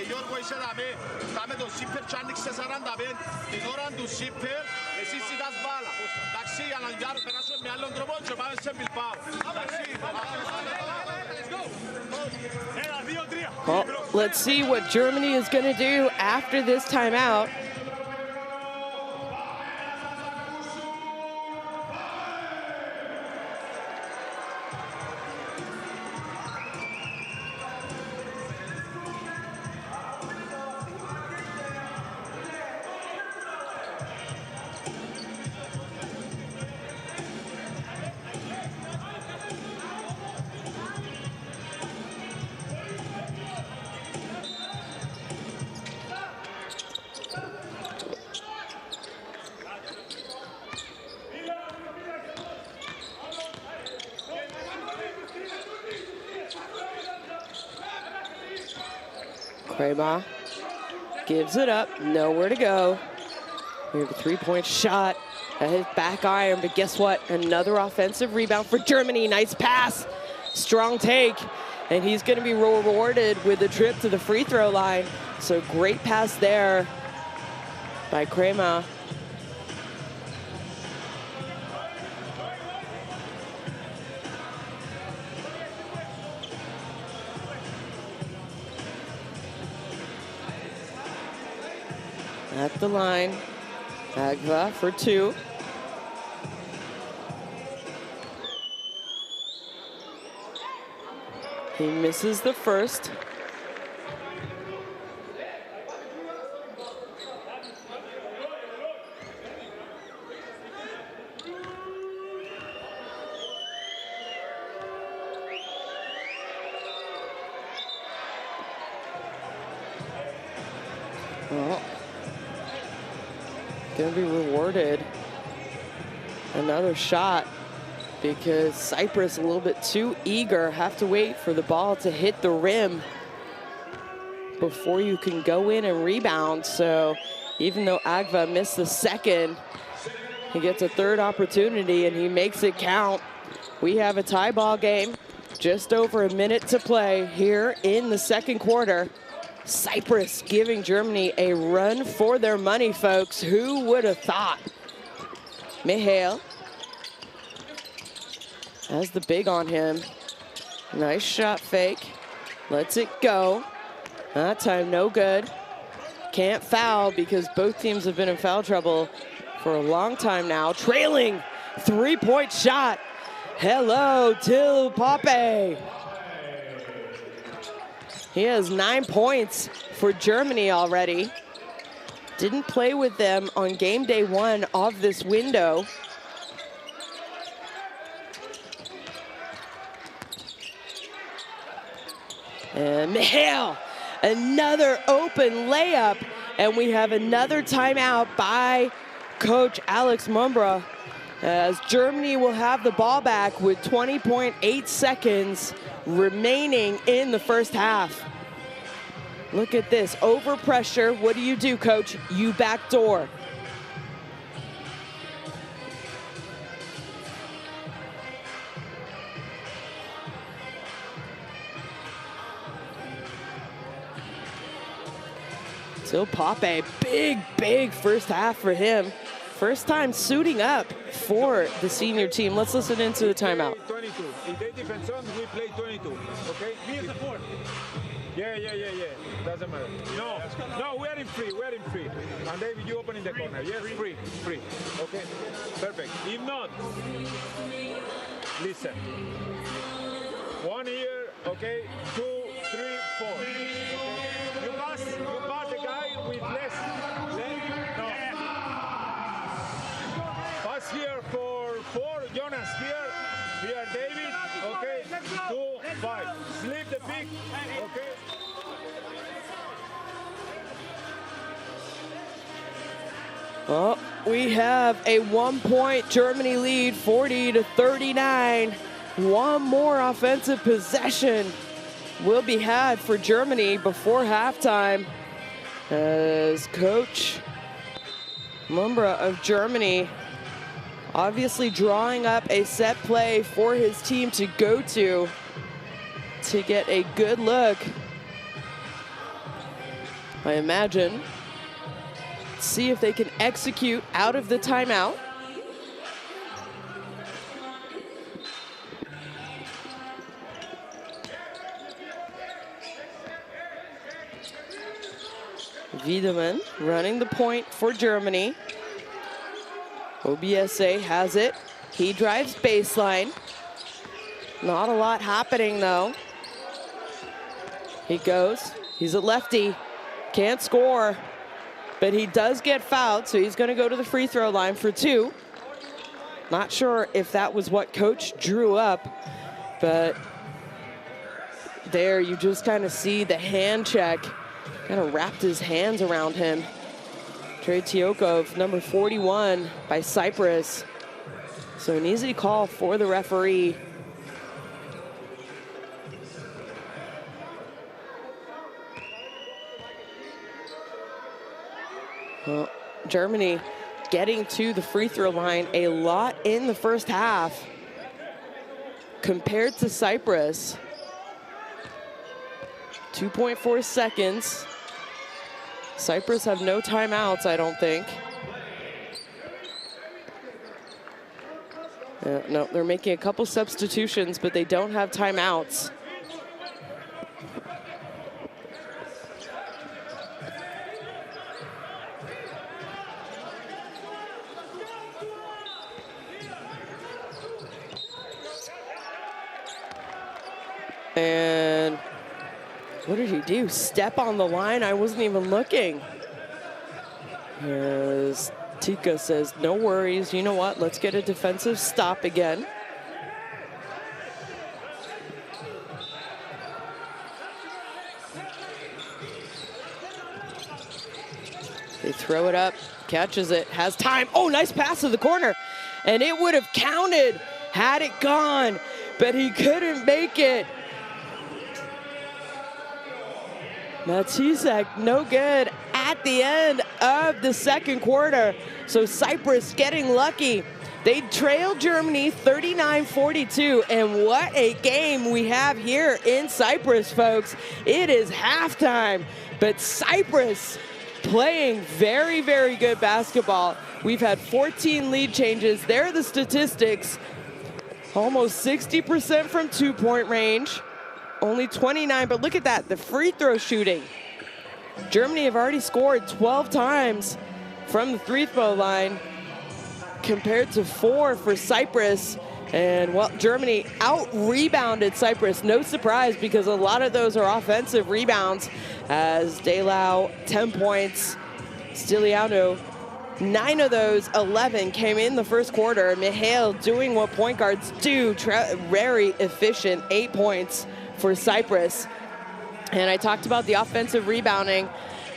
Γιώργο είσαι δαμέ, με τον Σίπερ και άνοιξε 45, την ώρα του Σίπερ, εσύ ζητάς μπάλα. Εντάξει, για να περάσουμε με άλλον τρόπο και πάμε σε Μπιλμπάο. Well, let's see what Germany is going to do after this timeout. Kramer gives it up, nowhere to go. We have a three-point shot at his back iron, but guess what? Another offensive rebound for Germany. Nice pass, strong take, and he's gonna be rewarded with a trip to the free throw line. So great pass there by Kramer. At the line, Agva for two. He misses the first. Well, gonna be rewarded another shot because Cyprus a little bit too eager, have to wait for the ball to hit the rim before you can go in and rebound. So even though Agva missed the second, he gets a third opportunity and he makes it count. We have a tie ball game, just over a minute to play here in the second quarter. Cyprus giving Germany a run for their money, folks. Who would have thought? Mihail has the big on him. Nice shot fake. Lets it go. That time no good. Can't foul because both teams have been in foul trouble for a long time now. Trailing, three-point shot. Hello, Till Pape. He has 9 points for Germany already. Didn't play with them on game day one of this window. And Mihail, Another open layup, and we have another timeout by Coach Alex Mumbra, as Germany will have the ball back with 20.8 seconds remaining in the first half. Look at this, over pressure. What do, Coach? You backdoor. So Pape, big first half for him. First time suiting up for the senior team. Let's listen into the timeout. 22. If they defend on, we play 22. Okay? Me as a fourth. Yeah. Doesn't matter. No, we're in free. And David, you open in the corner. Yes, free. Okay? Perfect. If not, listen. 1 here, okay? 2, 3, 4. Okay? You pass the guy with less. No. Pass here for 4. Jonas here. Here, David. Okay? 2, 5. Slip the pick. Okay? Well, we have a 1-point Germany lead, 40-39. One more offensive possession will be had for Germany before halftime, as Coach Mumbra of Germany obviously drawing up a set play for his team to go to get a good look, I imagine. See if they can execute out of the timeout. Wiedemann running the point for Germany. OBSA has it. He drives baseline. Not a lot happening though. He goes. He's a lefty. Can't score. But he does get fouled, so he's going to go to the free throw line for 2. Not sure if that was what Coach drew up, but there you just kind of see the hand check. Kind of wrapped his hands around him. Trey Tiokov, number 41 by Cyprus. So an easy call for the referee. Well, Germany getting to the free throw line a lot in the first half compared to Cyprus. 2.4 seconds. Cyprus have no timeouts, I don't think. No, they're making a couple substitutions, but they don't have timeouts. And what did he do? Step on the line? I wasn't even looking. As Tika says, no worries. You know what? Let's get a defensive stop again. They throw it up, catches it, has time. Oh, nice pass to the corner. And it would have counted had it gone, but he couldn't make it. Matisek, no good at the end of the second quarter. So Cyprus getting lucky. They trailed Germany 39-42, and what a game we have here in Cyprus, folks. It is halftime, but Cyprus playing very, very good basketball. We've had 14 lead changes. There are the statistics. Almost 60% from two-point range. Only 29, but look at that, the free throw shooting. Germany have already scored 12 times from the free throw line compared to 4 for Cyprus. And well, Germany out-rebounded Cyprus. No surprise, because a lot of those are offensive rebounds, as Delau, 10 points. Stiliano, 9 of those 11 came in the first quarter. Mihail doing what point guards do, very efficient, 8 points for Cyprus. And I talked about the offensive rebounding.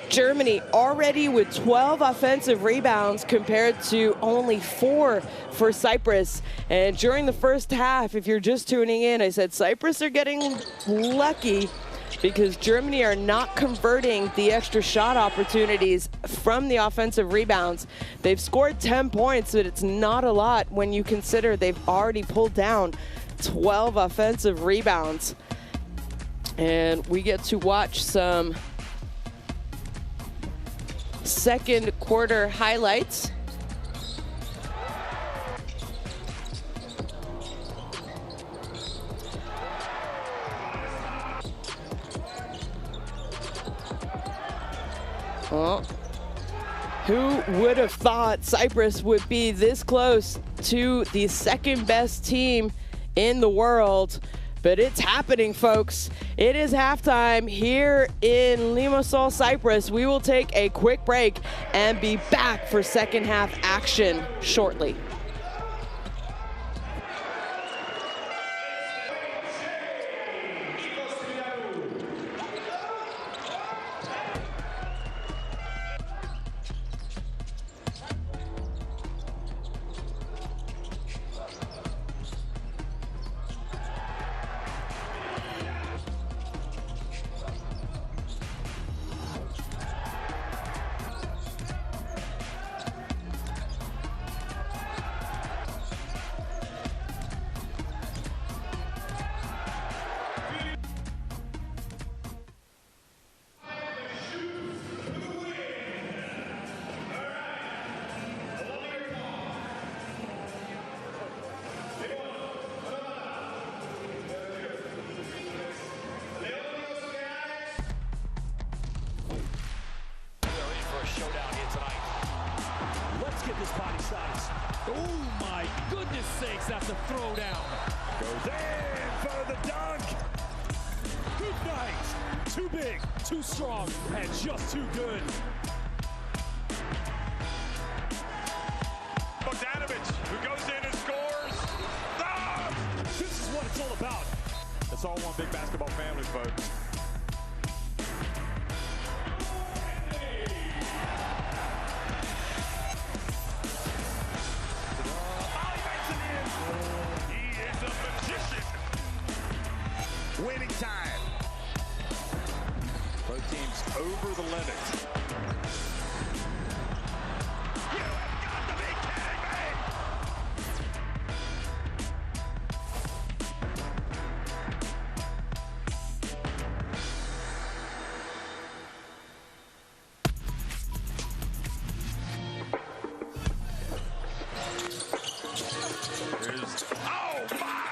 Germany already with 12 offensive rebounds compared to only 4 for Cyprus. And during the first half, if you're just tuning in, I said Cyprus are getting lucky because Germany are not converting the extra shot opportunities from the offensive rebounds. They've scored 10 points, but it's not a lot when you consider they've already pulled down 12 offensive rebounds. And we get to watch some second quarter highlights. Well, who would have thought Cyprus would be this close to the second best team in the world? But it's happening, folks. It is halftime here in Limassol, Cyprus. We will take a quick break and be back for second half action shortly. Oh my goodness sakes, that's a throwdown. Goes in for the dunk. Good night. Too big, too strong, and just too good. Bogdanovic, who goes in and scores. Ah! This is what it's all about. It's all one big basketball family, folks. Winning time. Both teams over the limit. You have got to be kidding me! Oh my!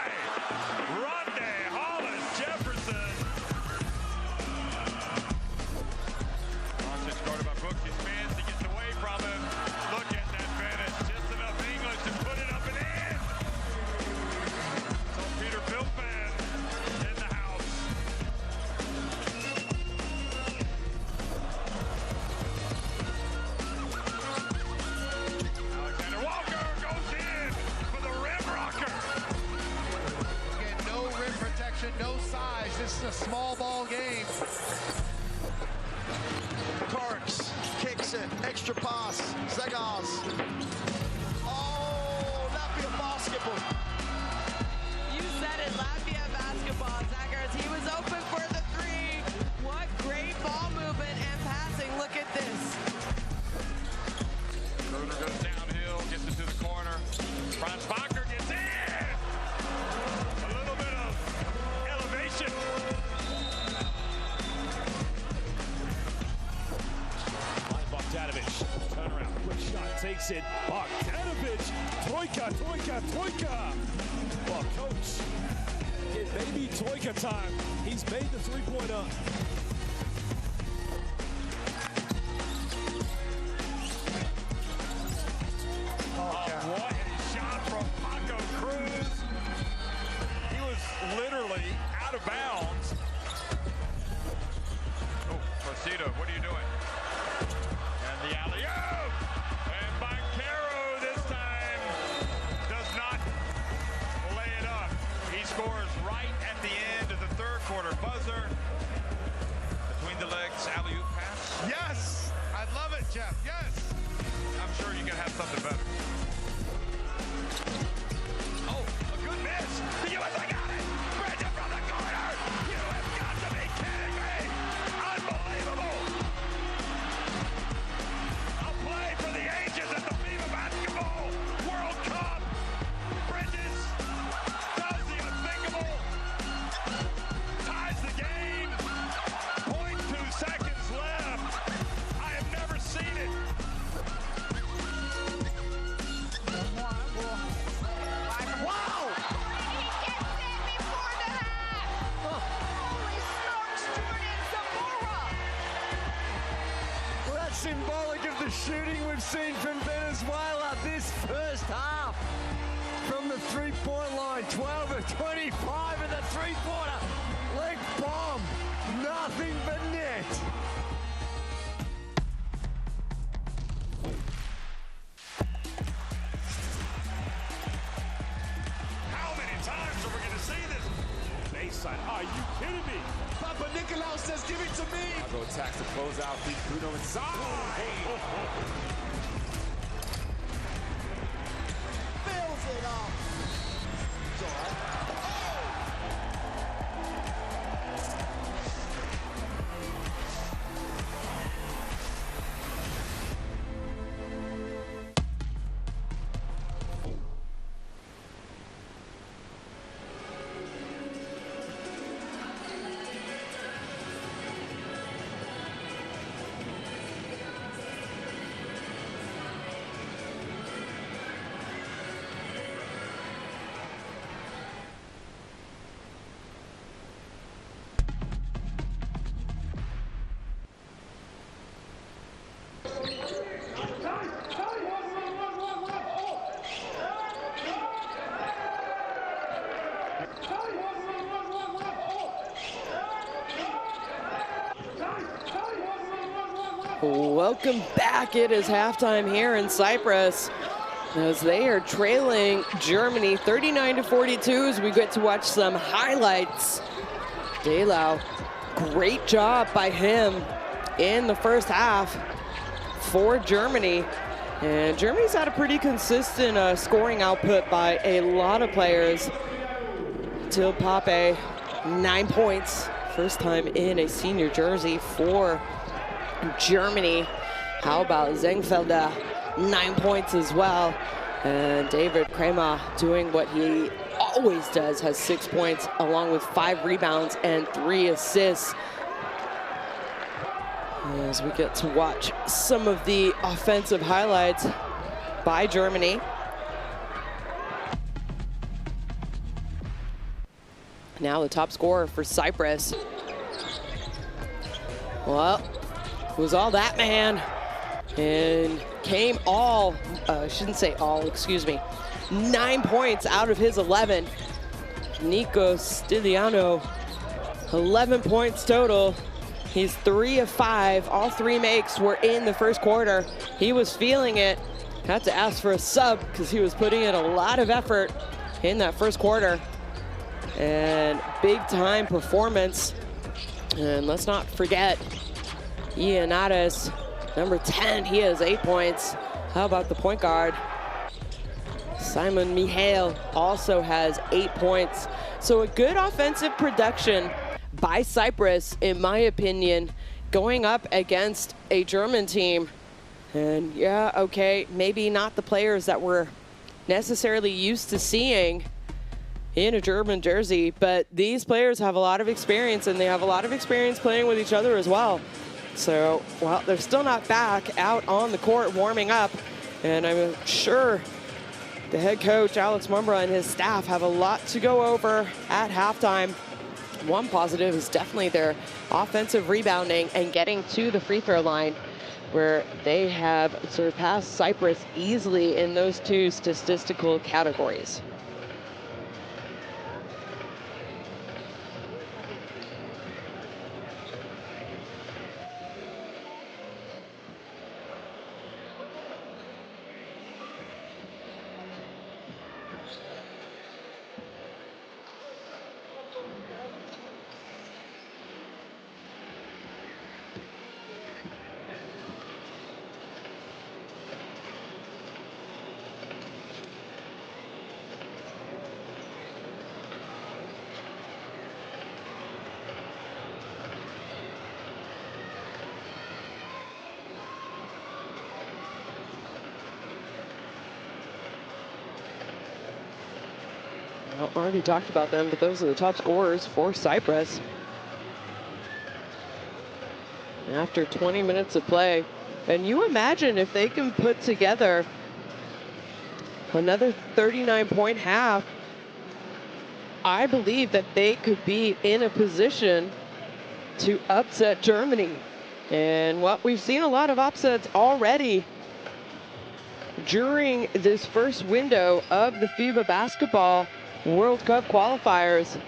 No size. This is a small ball game. Parks kicks it. Extra pass. Zegars. Oh, Latvia basketball. You said it, Latvia basketball, Zegars. He was open for the three. What great ball movement and passing. Look at this. Schroeder goes downhill, gets it to the corner. Franz Wagner gets in. A little bit of elevation. Bogdanovic, turnaround, quick shot, takes it. Bogdanovic, Troika. Well, coach, it may be Troika time. He's made the three-pointer. What a shot from Paco Cruz. He was literally out of bounds. Oh, Procida, what are you doing? And the alley-oop! And Banchero this time does not lay it up. He scores right at the end of the third quarter buzzer. feed the legs, alley-oop pass? Yes! I love it, Jeff. Yes! I'm sure you can have something better. Oh, a good miss. The USA got it. Bridget from the corner. You have got to be kidding me. Unbelievable. A play for the ages at the FIBA Basketball World Cup. Bridges does the unthinkable. Ties the game. 0.2 seconds left. I have never seen it. Wow! Well, that's symbolic of the shooting we've seen from Venezuela this first half. From the three-point line, 12 of 25 in the three-pointer. Leg bomb, nothing but net. How many times are we going to see this? Baseline. Are you kidding me? Papa Nicolau says, give it to me! Go attacks the closeout. Feed Bruno inside. Fills it up! It's all right. Welcome back. It is halftime here in Cyprus as they are trailing Germany 39-42 as we get to watch some highlights. Delau, great job by him in the first half for Germany. And Germany's had a pretty consistent scoring output by a lot of players. Till Pape, 9 points. First time in a senior jersey for Germany. How about Zengfelder, 9 points as well. And David Kramer doing what he always does, has 6 points along with 5 rebounds and 3 assists. As we get to watch some of the offensive highlights by Germany. Now the top scorer for Cyprus. Well, it was all that man, and came all, shouldn't say all, excuse me, 9 points out of his 11. Nico Stiliano, 11 points total. He's 3 of 5. All 3 makes were in the first quarter. He was feeling it. Had to ask for a sub because he was putting in a lot of effort in that first quarter. And big time performance. And let's not forget Ioannidis, number 10, he has 8 points. How about the point guard? Simon Mihail also has 8 points. So a good offensive production by Cyprus, in my opinion, going up against a German team. And yeah, okay, maybe not the players that we're necessarily used to seeing in a German jersey, but these players have a lot of experience, and they have a lot of experience playing with each other as well. So, well, they're still not back out on the court warming up, and I'm sure the head coach, Alex Mumbra, and his staff have a lot to go over at halftime. One positive is definitely their offensive rebounding and getting to the free throw line, where they have surpassed Cyprus easily in those 2 statistical categories. already talked about them, but those are the top scorers for Cyprus. After 20 minutes of play. And you imagine if they can put together another 39-point half, I believe that they could be in a position to upset Germany. And what we've seen a lot of upsets already during this first window of the FIBA Basketball World Cup qualifiers.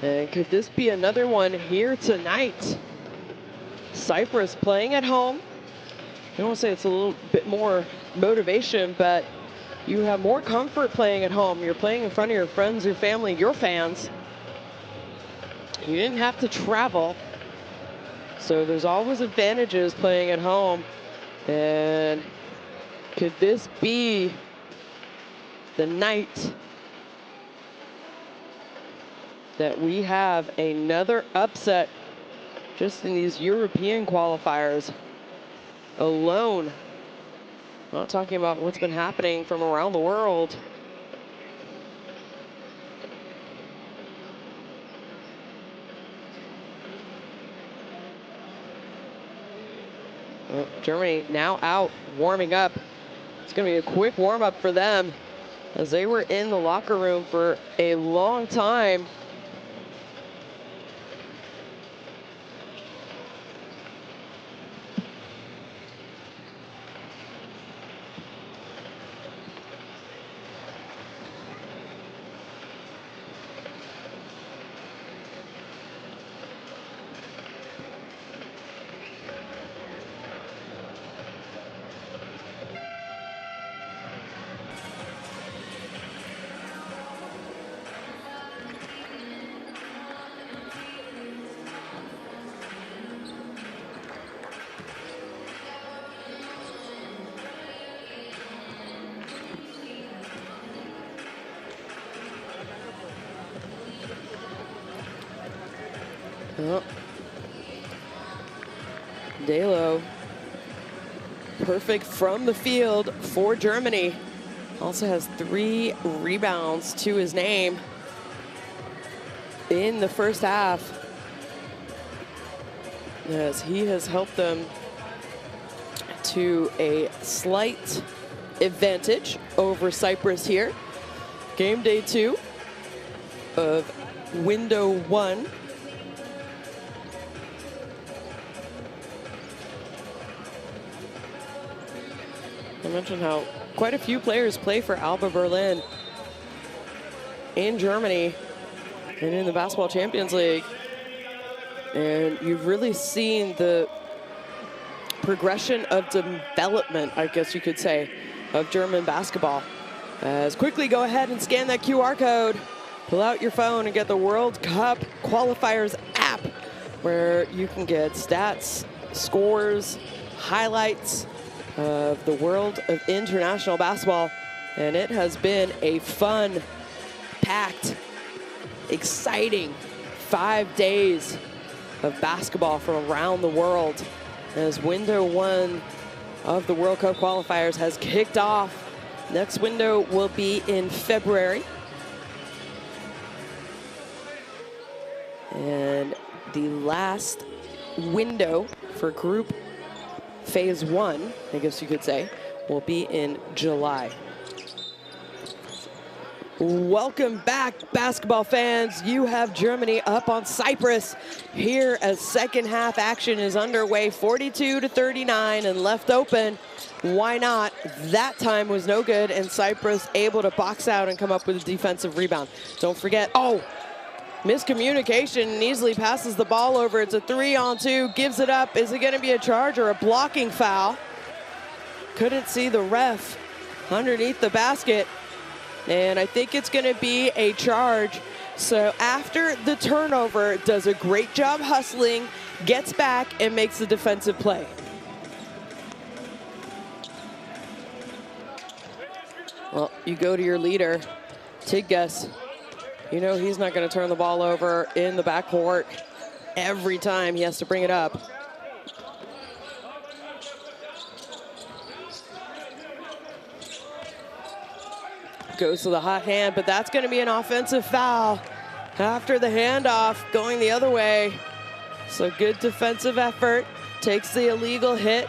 And could this be another one here tonight? Cyprus playing at home. I don't want to say it's a little bit more motivation, but you have more comfort playing at home. You're playing in front of your friends, your family, your fans. You didn't have to travel. So there's always advantages playing at home. And could this be the night that we have another upset just in these European qualifiers alone? I'm not talking about what's been happening from around the world. Well, Germany now out warming up. It's going to be a quick warm up for them as they were in the locker room for a long time. Oh. Dalo, perfect from the field for Germany. Also has 3 rebounds to his name in the first half, as he has helped them to a slight advantage over Cyprus here. Game day 2 of window 1. I mentioned how quite a few players play for Alba Berlin in Germany and in the Basketball Champions League. And you've really seen the progression of development, I guess you could say, of German basketball. As quickly go ahead and scan that QR code, pull out your phone and get the World Cup Qualifiers app, where you can get stats, scores, highlights of the world of international basketball. And it has been a fun, packed, exciting 5 days of basketball from around the world, as window 1 of the World Cup qualifiers has kicked off. Next window will be in February. And the last window for group phase 1, I guess you could say, will be in July. Welcome back, basketball fans. You have Germany up on Cyprus here as second half action is underway, 42-39 and left open. Why not? That time was no good, and Cyprus able to box out and come up with a defensive rebound. Don't forget, miscommunication, and easily passes the ball over. It's a 3-on-2, gives it up. Is it gonna be a charge or a blocking foul? Couldn't see the ref underneath the basket. And I think it's gonna be a charge. So after the turnover, does a great job hustling, gets back and makes the defensive play. Well, you go to your leader, Tigges. You know he's not gonna turn the ball over in the backcourt every time he has to bring it up. Goes to the hot hand, but that's going to be an offensive foul after the handoff going the other way. So good defensive effort. Takes the illegal hit.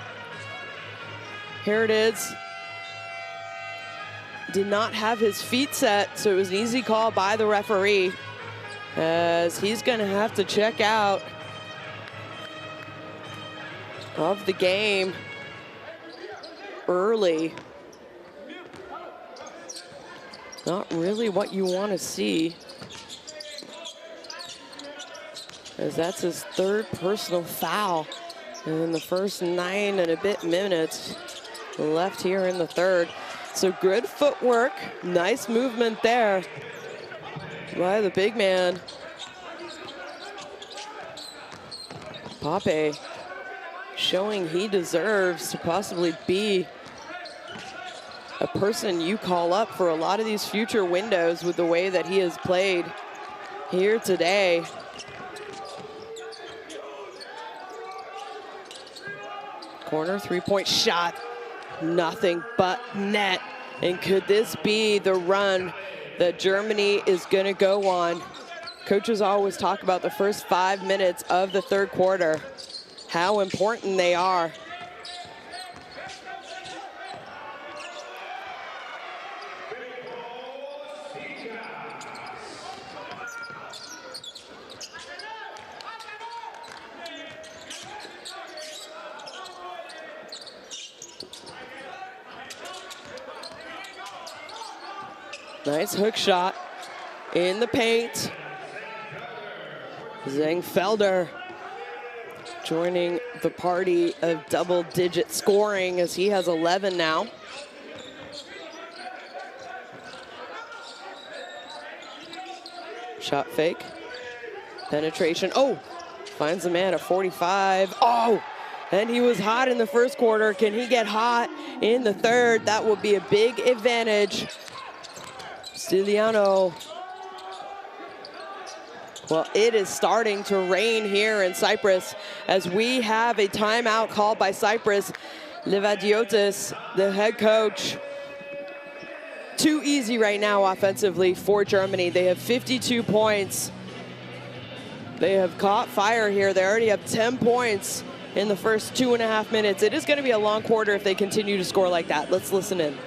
Here it is. Did not have his feet set, so it was an easy call by the referee, as he's going to have to check out of the game early. Not really what you want to see, as that's his third personal foul in the first 9 and a bit minutes left here in the third. So good footwork, nice movement there by the big man. Pape showing he deserves to possibly be a person you call up for a lot of these future windows with the way that he has played here today. Corner three-point shot, nothing but net. And could this be the run that Germany is going to go on? Coaches always talk about the first 5 minutes of the third quarter, how important they are. Nice hook shot in the paint. Zengfelder joining the party of double-digit scoring, as he has 11 now. Shot fake. Penetration. Oh, finds the man at 45. Oh, and he was hot in the first quarter. Can he get hot in the third? That will be a big advantage. Stiliano. Well, it is starting to rain here in Cyprus, as we have a timeout called by Cyprus. Livadiotis, the head coach. Too easy right now offensively for Germany. They have 52 points. They have caught fire here. They already have 10 points in the first 2.5 minutes. It is going to be a long quarter if they continue to score like that. Let's listen in.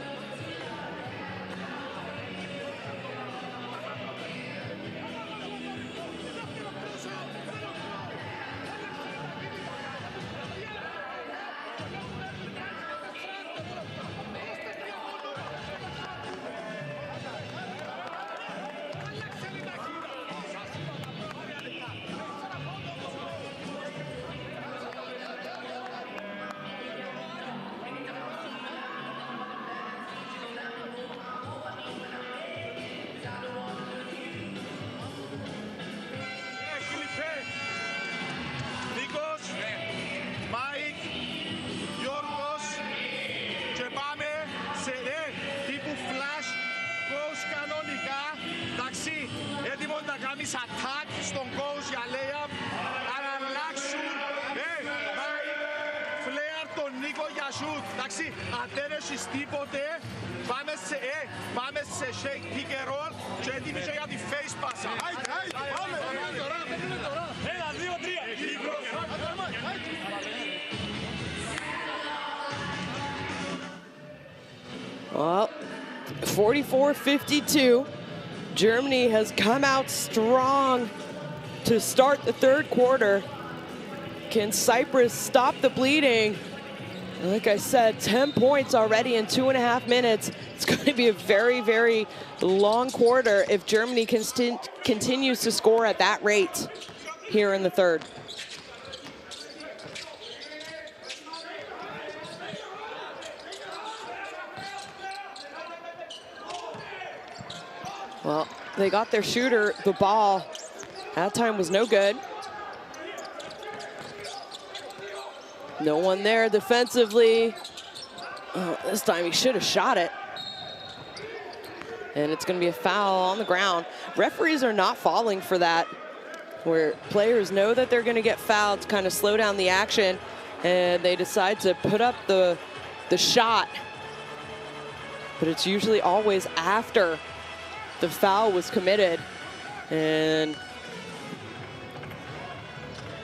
Attack στον coach για layup, αν αλλάξουν, φλέαρ τον Νίκο για shoot, εντάξει, αν δεν έχεις τίποτε, πάμε σε shake, pick and roll και έτοιμοι και για τη face πάσα. Πάμε, ένα, δύο, τρία. Well, 44-52. Germany has come out strong to start the third quarter. Can Cyprus stop the bleeding? Like I said, 10 points already in 2.5 minutes. It's going to be a very, very long quarter if Germany continues to score at that rate here in the third. Well, they got their shooter the ball. That time was no good. No one there defensively. Oh, this time he should have shot it. And it's going to be a foul on the ground. Referees are not falling for that, where players know that they're going to get fouled to kind of slow down the action, and they decide to put up the shot but it's usually always after the foul was committed. And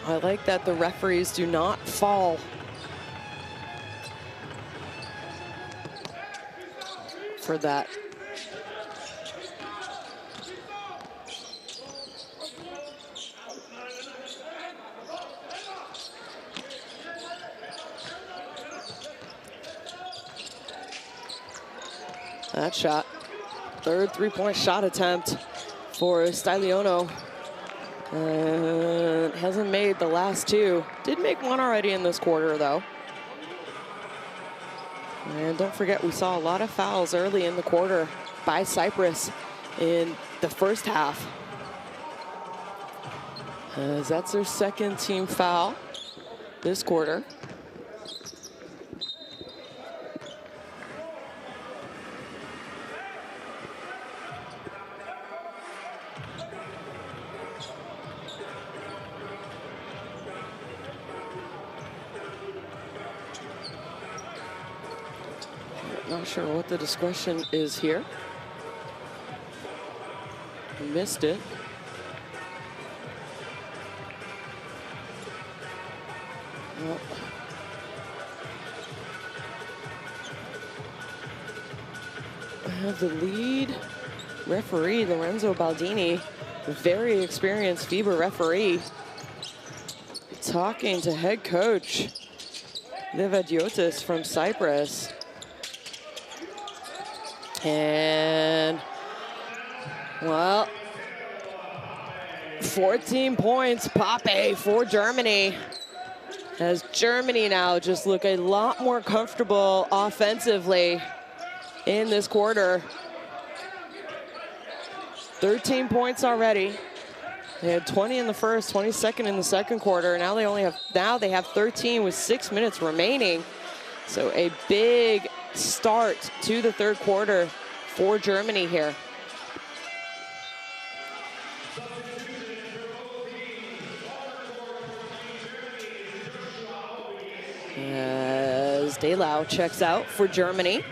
I like that the referees do not fall for that. That shot, third three-point shot attempt for Styliano. Hasn't made the last two. Did make one already in this quarter, though. And don't forget, we saw a lot of fouls early in the quarter by Cyprus in the first half. As that's their second team foul this quarter. Not sure what the discretion is here. Missed it. Well, I have the lead referee, Lorenzo Baldini, a very experienced FIBA referee, talking to head coach Livadiotis from Cyprus. And, well, 14 points, Pape for Germany. As Germany now just look a lot more comfortable offensively in this quarter. 13 points already. They had 20 in the first, 22nd in the second quarter. Now they have 13 with 6 minutes remaining. So a big start to the third quarter for Germany here. As Delau checks out for Germany.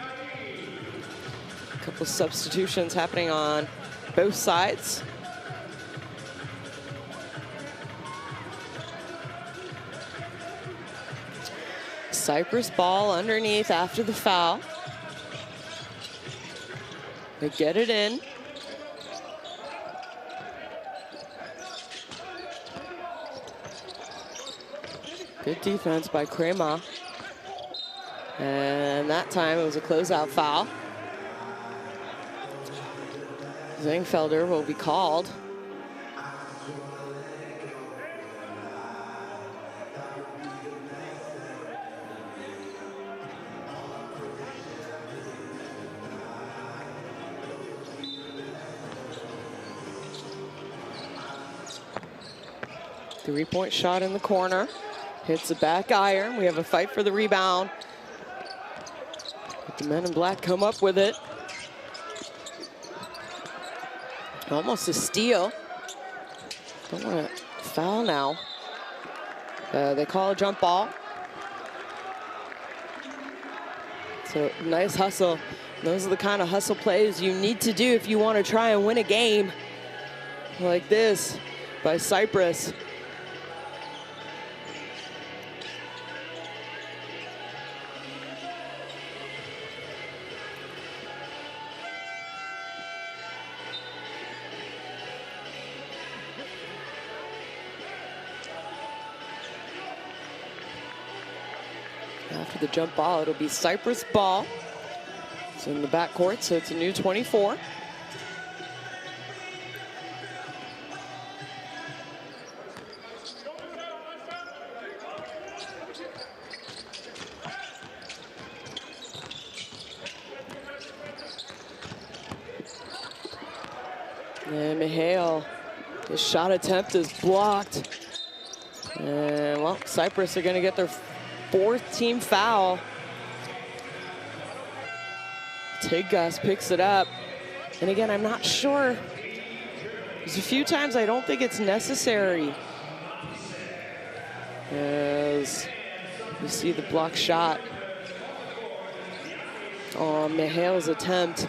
A couple substitutions happening on both sides. Cyprus ball underneath after the foul. They get it in. Good defense by Crema. And that time it was a closeout foul. Zangfelder will be called. Three-point shot in the corner. Hits the back iron. We have a fight for the rebound. But the men in black come up with it. Almost a steal. Don't want to foul now. They call a jump ball. So nice hustle. Those are the kind of hustle plays you need to do if you want to try and win a game like this by Cyprus. After the jump ball, it'll be Cyprus ball. It's in the backcourt, so it's a new 24. And Mihail, his shot attempt is blocked. And, well, Cyprus are going to get their fourth team foul. Tiggas picks it up. And again, I'm not sure. There's a few times I don't think it's necessary. As you see the block shot. Oh, Mihail's attempt.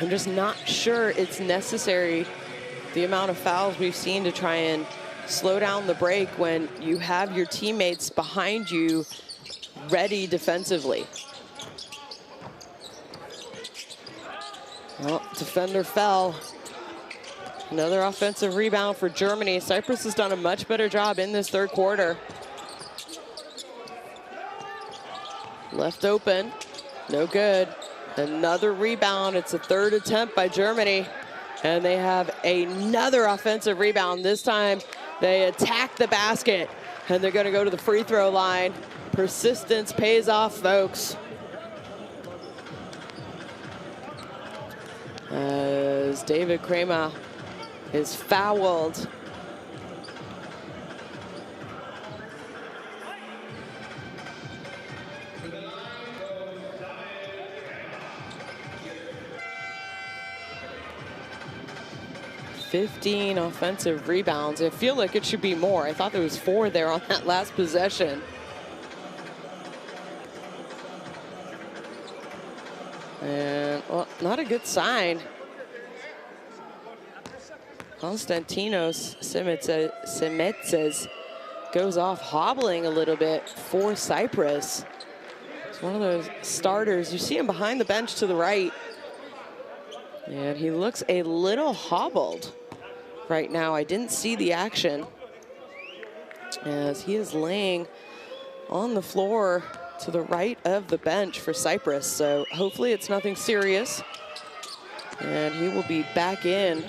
I'm just not sure it's necessary, the amount of fouls we've seen to try and slow down the break when you have your teammates behind you ready defensively. Well, defender fell. Another offensive rebound for Germany. Cyprus has done a much better job in this third quarter. Left open, no good. Another rebound, it's a third attempt by Germany. And they have another offensive rebound. This time they attack the basket and they're gonna go to the free throw line. Persistence pays off, folks. As David Kramer is fouled. "15 offensive rebounds." I feel like it should be more. I thought there was 4 there on that last possession. And, well, not a good sign. Konstantinos Simetsas goes off hobbling a little bit for Cyprus. It's one of those starters. You see him behind the bench to the right. And he looks a little hobbled right now. I didn't see the action as he is laying on the floor to the right of the bench for Cyprus. So hopefully it's nothing serious. And he will be back in.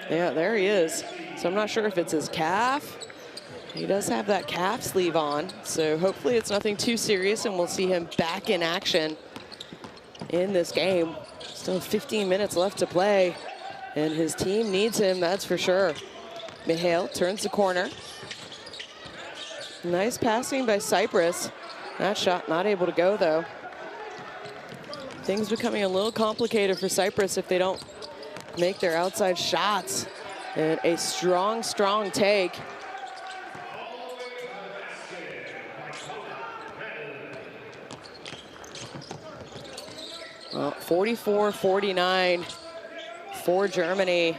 Yeah, there he is. So I'm not sure if it's his calf. He does have that calf sleeve on. So hopefully it's nothing too serious and we'll see him back in action in this game. Still 15 minutes left to play. And his team needs him, that's for sure. Mihail turns the corner. Nice passing by Cyprus. That shot not able to go though. Things becoming a little complicated for Cyprus if they don't make their outside shots. And a strong, strong take. Well, 44-49 for Germany.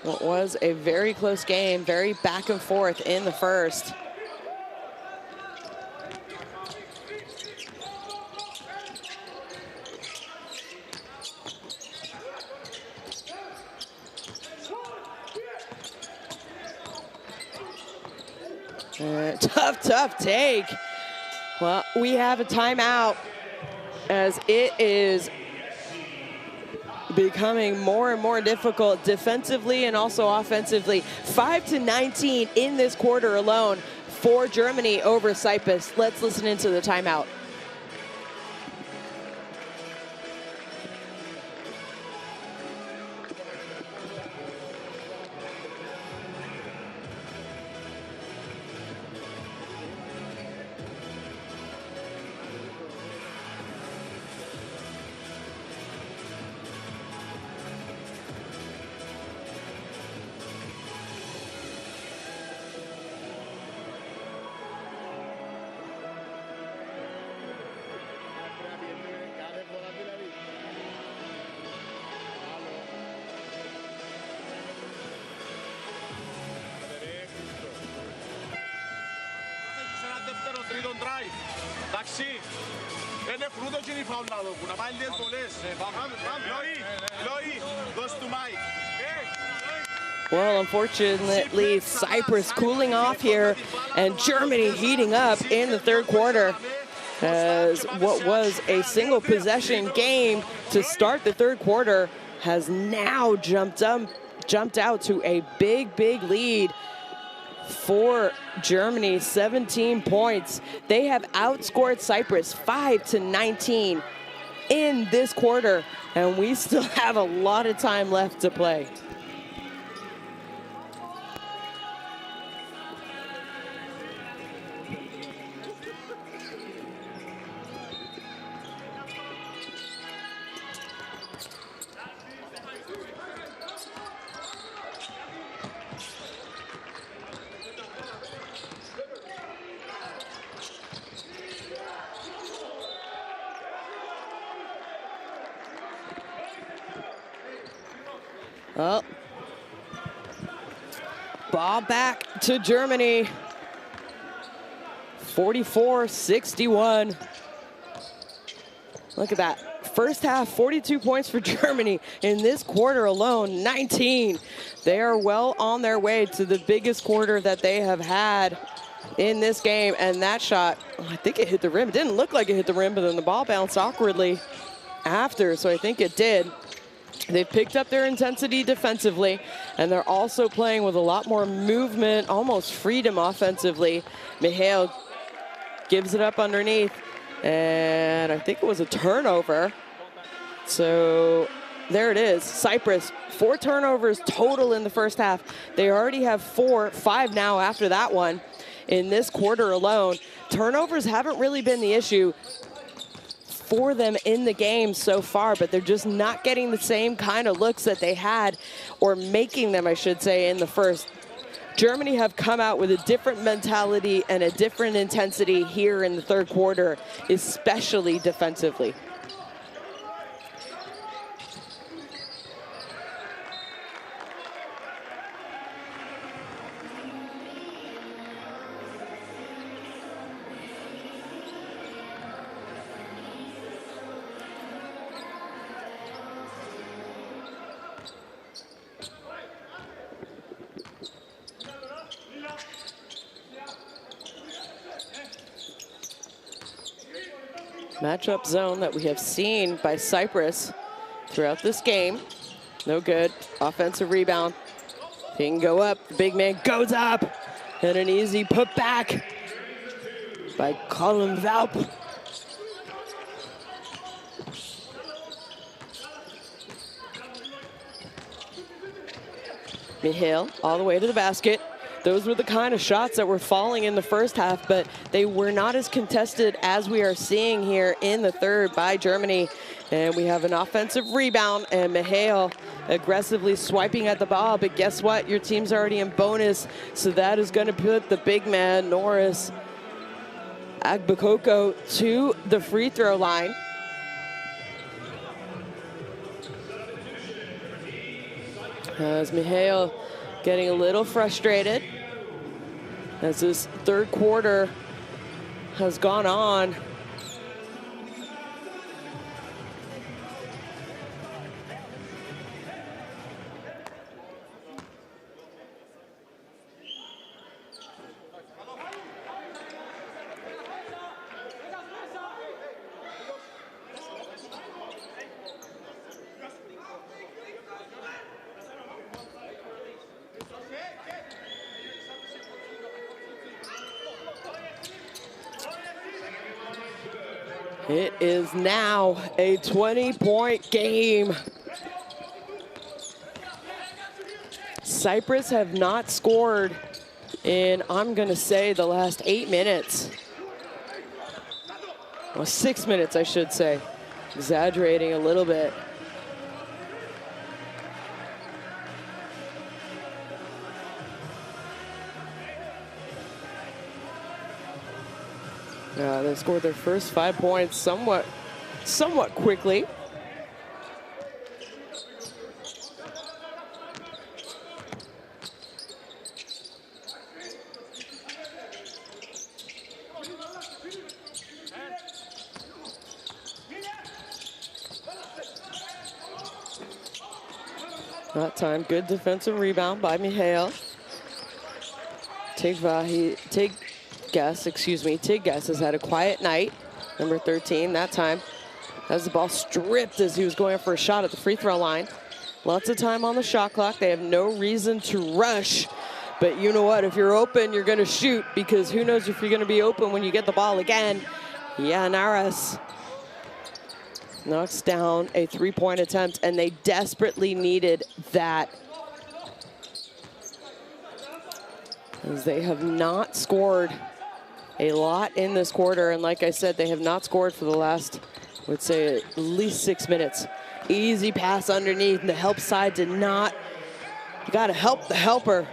What was a very close game, very back and forth in the first. Tough take. Well, we have a timeout as it is becoming more and more difficult defensively and also offensively. 5-19 in this quarter alone for Germany over Cyprus. Let's listen into the timeout. Well, unfortunately, Cyprus cooling off here and Germany heating up in the third quarter as what was a single possession game to start the third quarter has now jumped out to a big lead for Germany, 17 points. They have outscored Cyprus 5-19 in this quarter, and we still have a lot of time left to play. Oh. Ball back to Germany. 44-61. Look at that. First half, 42 points for Germany. In this quarter alone, 19. They are well on their way to the biggest quarter that they have had in this game. And that shot, I think it hit the rim. It didn't look like it hit the rim, but then the ball bounced awkwardly after, so I think it did. They've picked up their intensity defensively, and they're also playing with a lot more movement, almost freedom offensively. Mihail gives it up underneath, and I think it was a turnover. So there it is. Cyprus, 4 turnovers total in the first half. They already have 5 now after that one in this quarter alone. Turnovers haven't really been the issue for them in the game so far, but they're just not getting the same kind of looks that they had, or making them, I should say, in the first. Germany have come out with a different mentality and a different intensity here in the third quarter, especially defensively. Matchup zone that we have seen by Cyprus throughout this game. No good. Offensive rebound. He can go up. The big man goes up. And an easy put back by Colin Valp. Mihail all the way to the basket. Those were the kind of shots that were falling in the first half, but they were not as contested as we are seeing here in the third by Germany. And we have an offensive rebound, and Mihail aggressively swiping at the ball, but guess what? Your team's already in bonus, so that is going to put the big man, Norris Agbakoko, to the free throw line. As Mihail getting a little frustrated as this third quarter has gone on. It is now a 20-point game. Cyprus have not scored in, I'm gonna say, the last 8 minutes. Well, 6 minutes, I should say. Exaggerating a little bit. They scored their first 5 points somewhat quickly. That time, good defensive rebound by Mihail. Tiggas has had a quiet night. Number 13 that time. Has the ball stripped as he was going for a shot at the free throw line. Lots of time on the shot clock. They have no reason to rush. But you know what? If you're open, you're going to shoot, because who knows if you're going to be open when you get the ball again. Naras knocks down a 3-point attempt, and they desperately needed that, as they have not scored a lot in this quarter. And like I said, they have not scored for the last, I would say, at least 6 minutes. Easy pass underneath, and the help side did not. You got to help the helper.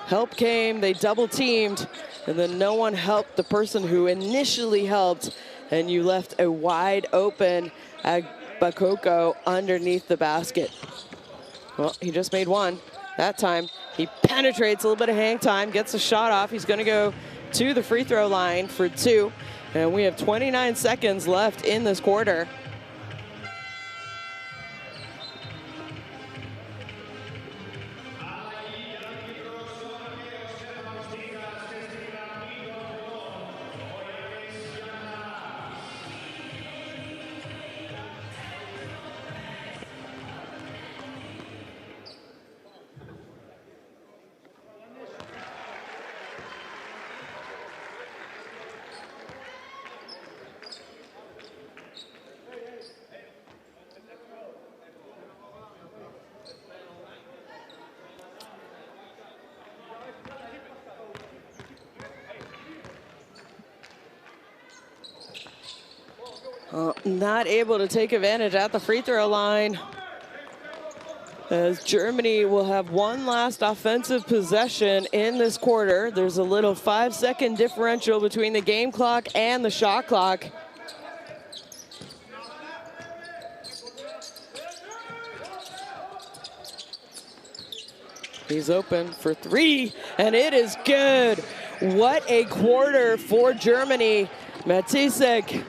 Help came, they double teamed, and then no one helped the person who initially helped, and you left a wide open Agbakoko underneath the basket. Well, he just made one that time. He penetrates, a little bit of hang time, gets a shot off. He's going to go to the free throw line for 2. And we have 29 seconds left in this quarter. Not able to take advantage at the free throw line, as Germany will have one last offensive possession in this quarter. There's a little 5-second differential between the game clock and the shot clock. He's open for 3, and it is good. What a quarter for Germany. Matisek.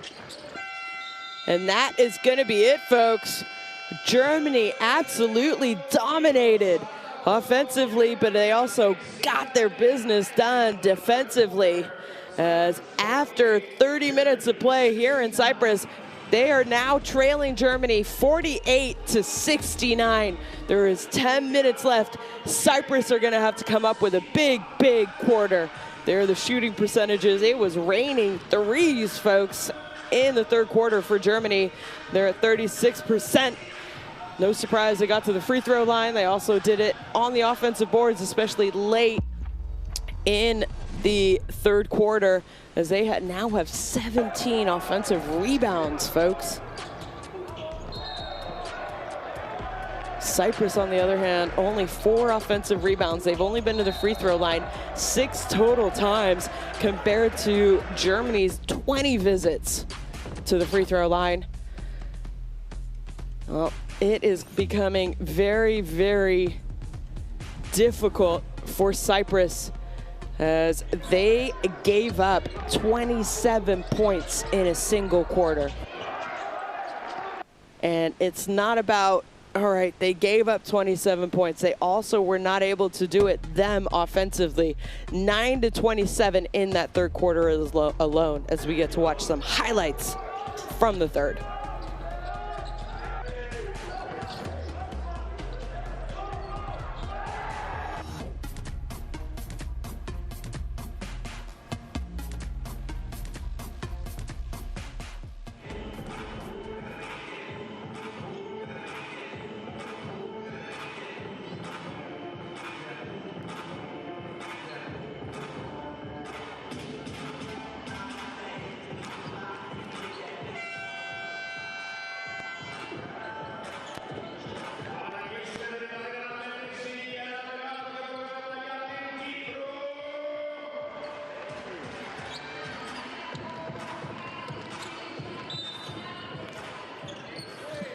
And that is going to be it, folks. Germany absolutely dominated offensively, but they also got their business done defensively. As after 30 minutes of play here in Cyprus, they are now trailing Germany 48-69. There is 10 minutes left. Cyprus are going to have to come up with a big, big quarter. There are the shooting percentages. It was raining threes, folks, in the third quarter for Germany. They're at 36%. No surprise they got to the free throw line. They also did it on the offensive boards, especially late in the third quarter, as they now have 17 offensive rebounds, folks. Cyprus, on the other hand, only 4 offensive rebounds. They've only been to the free throw line 6 total times, compared to Germany's 20 visits to the free throw line. Well, it is becoming very, very difficult for Cyprus, as they gave up 27 points in a single quarter. And it's not about, all right, they gave up 27 points. They also were not able to do it them offensively. 9-27 in that third quarter alone, as we get to watch some highlights from the third.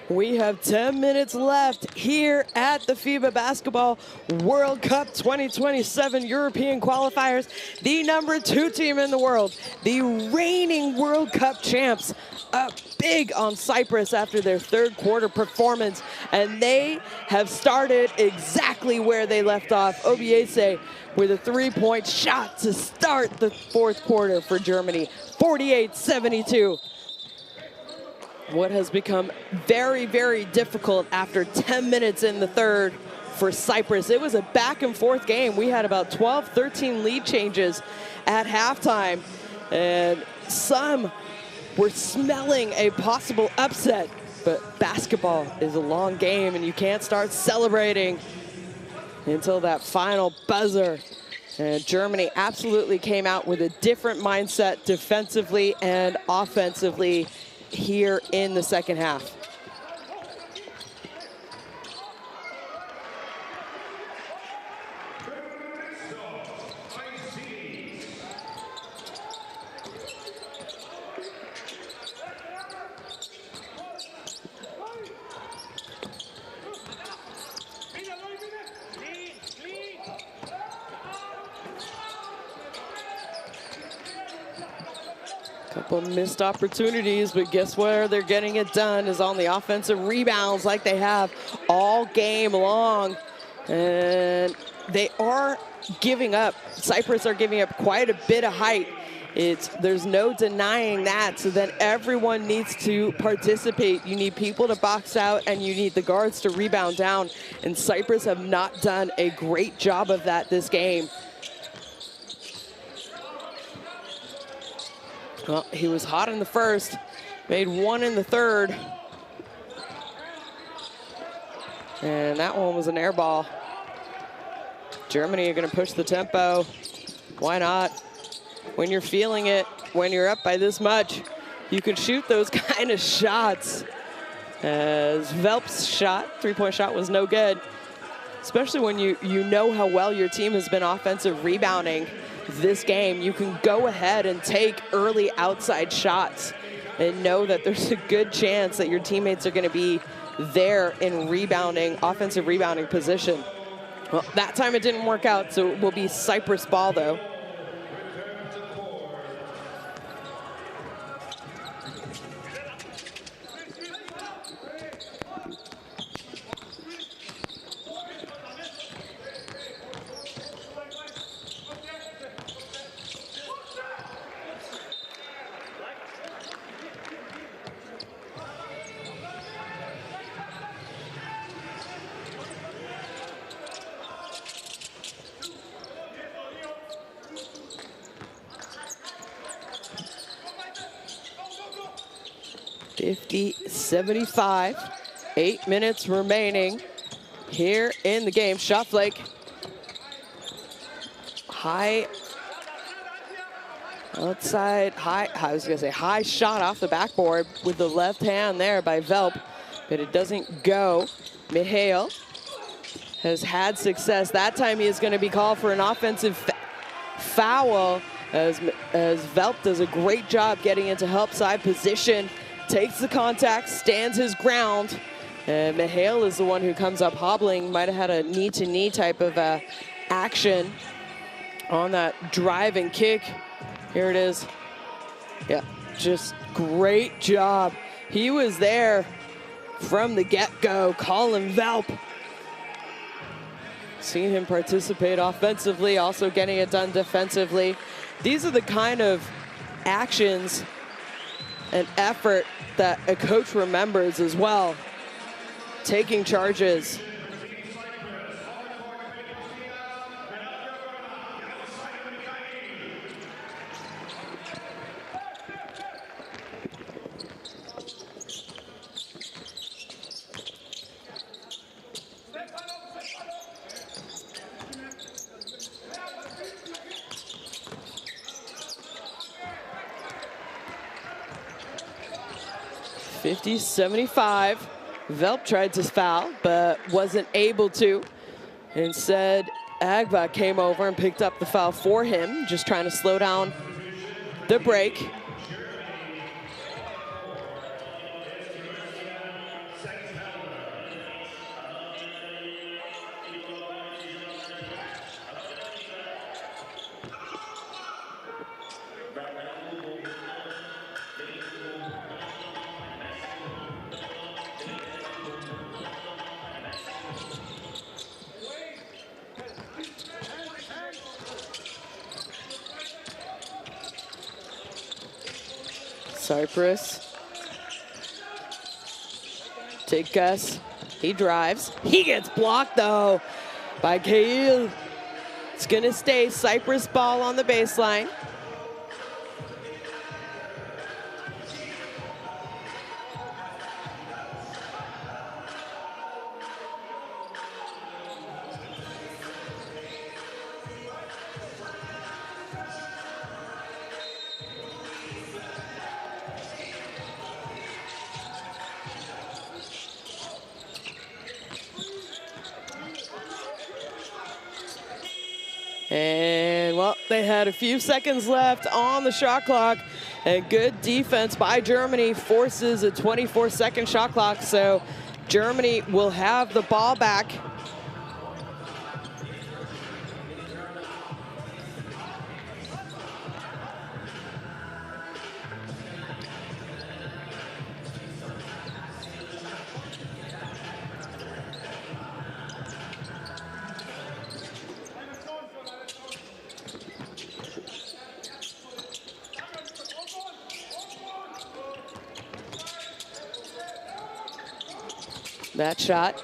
We have 10 minutes left here at the FIBA Basketball World Cup 2027 European Qualifiers. The #2 team in the world, the reigning World Cup champs, up big on Cyprus after their third quarter performance. And they have started exactly where they left off. Obiese with a 3-point shot to start the fourth quarter for Germany, 48-72. What has become very, very difficult after 10 minutes in the third for Cyprus. It was a back and forth game. We had about 12, 13 lead changes at halftime, and some were smelling a possible upset, but basketball is a long game and you can't start celebrating until that final buzzer. And Germany absolutely came out with a different mindset defensively and offensively here in the second half. Couple missed opportunities, but guess where they're getting it done is on the offensive rebounds like they have all game long. And they are giving up. Cyprus are giving up quite a bit of height. There's no denying that. So then everyone needs to participate. You need people to box out and you need the guards to rebound down. And Cyprus have not done a great job of that this game. Well, he was hot in the first, made one in the third. And that one was an air ball. Germany are gonna push the tempo. Why not? When you're feeling it, when you're up by this much, you can shoot those kind of shots. As Velp's shot, three-point shot, was no good. Especially when you know how well your team has been offensive rebounding this game. You can go ahead and take early outside shots and know that there's a good chance that your teammates are gonna be there in rebounding, offensive rebounding position. Well, that time it didn't work out, so it will be Cyprus ball though. .50-75, 8 minutes remaining here in the game. Shot flake. High outside, high shot off the backboard with the left hand there by Velp, but it doesn't go. Mihail has had success. That time he is going to be called for an offensive foul as Velp does a great job getting into help side position. Takes the contact, stands his ground, and Mihail is the one who comes up hobbling. Might have had a knee-to-knee type of action on that drive and kick. Here it is. Yeah, just great job. He was there from the get-go. Colin Velp. Seen him participate offensively, also getting it done defensively. These are the kind of actions and effort that a coach remembers as well. Taking charges. .50-75. Velp tried to foul, but wasn't able to. Instead, Agba came over and picked up the foul for him, just trying to slow down the break. Cyprus. Take Gus. He drives. He gets blocked though by Kail. It's gonna stay Cyprus ball on the baseline. And, well, they had a few seconds left on the shot clock. And good defense by Germany forces a 24-second shot clock. So Germany will have the ball back. That shot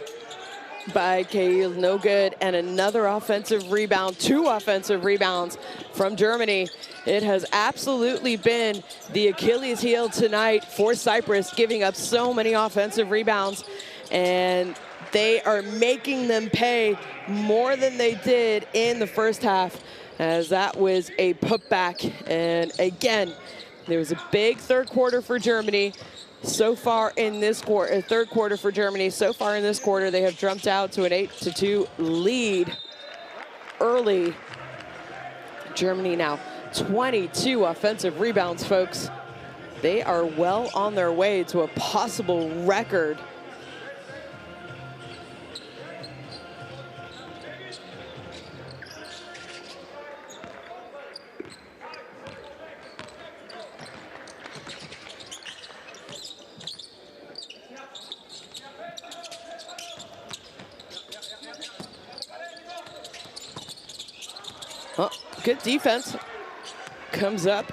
by Kail, no good, and another offensive rebound, 2 offensive rebounds from Germany. It has absolutely been the Achilles heel tonight for Cyprus, giving up so many offensive rebounds, and they are making them pay more than they did in the first half, as that was a putback. And again, there was a big third quarter for Germany. So far in this quarter, third quarter for Germany, so far in this quarter, they have jumped out to an 8-2 lead early. Germany now 22 offensive rebounds, folks. They are well on their way to a possible record. Oh, good defense. Comes up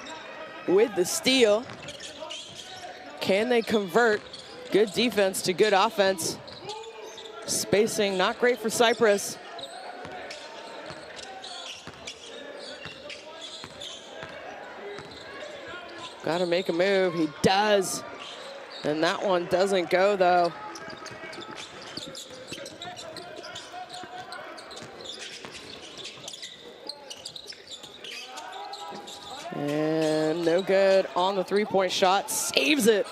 with the steal. Can they convert? Good defense to good offense. Spacing not great for Cyprus. Got to make a move. He does. And that one doesn't go, though. And no good on the three-point shot. Saves it.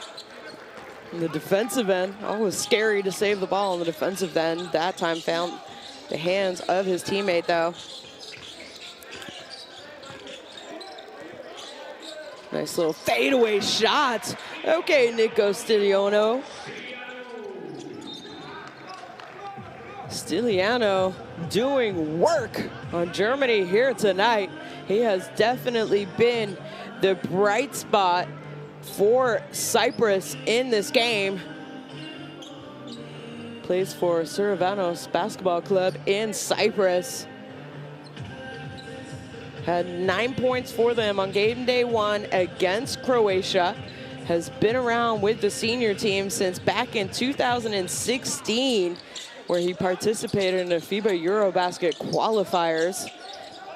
In the defensive end. Always scary to save the ball on the defensive end. That time found the hands of his teammate, though. Nice little fadeaway shot. Okay, Nico Stiliano. Stiliano doing work on Germany here tonight. He has definitely been the bright spot for Cyprus in this game. Plays for Cervanos Basketball Club in Cyprus. Had 9 points for them on game day 1 against Croatia. Has been around with the senior team since back in 2016, where he participated in the FIBA Eurobasket qualifiers.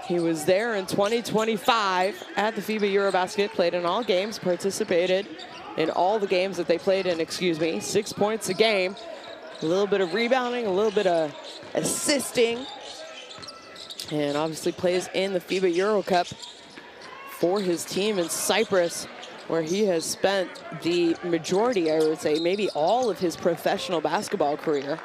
He was there in 2025 at the FIBA Eurobasket, played in all games, participated in all the games that they played in, 6 points a game. A little bit of rebounding, a little bit of assisting, and obviously plays in the FIBA Euro Cup for his team in Cyprus, where he has spent the majority, I would say, maybe all of his professional basketball career.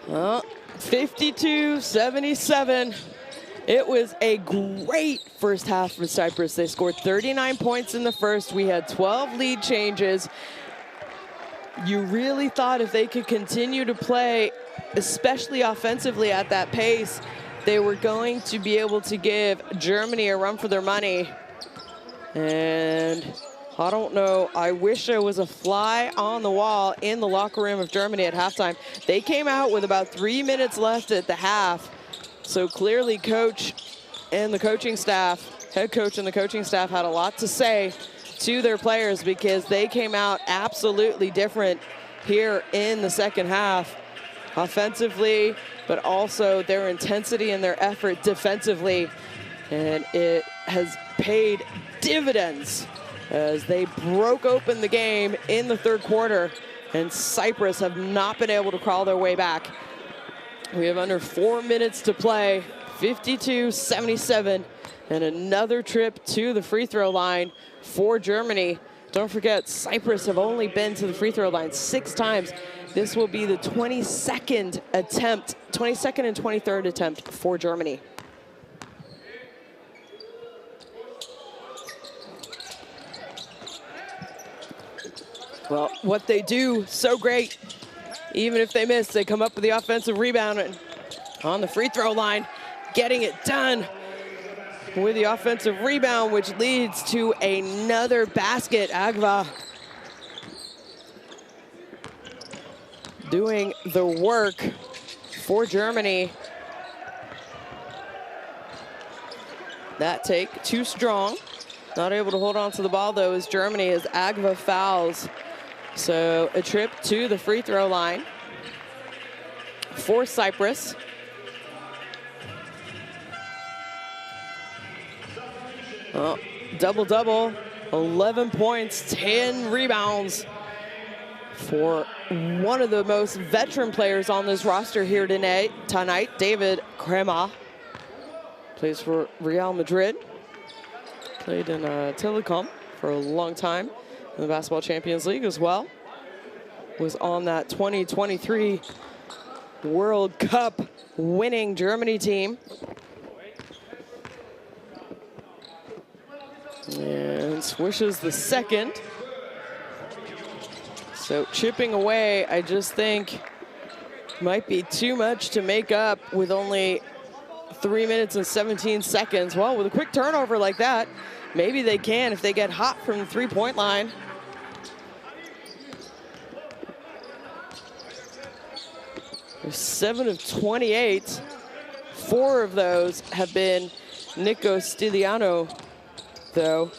Well, 52-77. It was a great first half for Cyprus. They scored 39 points in the first. We had 12 lead changes. You really thought if they could continue to play, especially offensively at that pace, they were going to be able to give Germany a run for their money. And I don't know, I wish there was a fly on the wall in the locker room of Germany at halftime. They came out with about 3 minutes left at the half. So clearly coach and the coaching staff, head coach and the coaching staff had a lot to say to their players, because they came out absolutely different here in the second half, offensively, but also their intensity and their effort defensively. And it has paid dividends as they broke open the game in the third quarter, and Cyprus have not been able to crawl their way back. We have under 4 minutes to play, 52-77, and another trip to the free throw line for Germany. Don't forget, Cyprus have only been to the free throw line 6 times. This will be the 22nd attempt, 22nd and 23rd attempt for Germany. Well, what they do so great, even if they miss, they come up with the offensive rebound, and on the free throw line, getting it done with the offensive rebound, which leads to another basket. Agva doing the work for Germany. That take too strong. Not able to hold on to the ball though as Germany, as Agva fouls. So a trip to the free throw line for Cyprus. Oh, double-double, 11 points, 10 rebounds for one of the most veteran players on this roster here tonight, David Crema. Plays for Real Madrid. Played in Telecom for a long time in the Basketball Champions League as well. Was on that 2023 World Cup winning Germany team. And swishes the second. So chipping away, I just think might be too much to make up with only 3 minutes and 17 seconds. Well, with a quick turnover like that, maybe they can if they get hot from the three-point line. They're 7 of 28. 4 of those have been Nico Stiliano, though.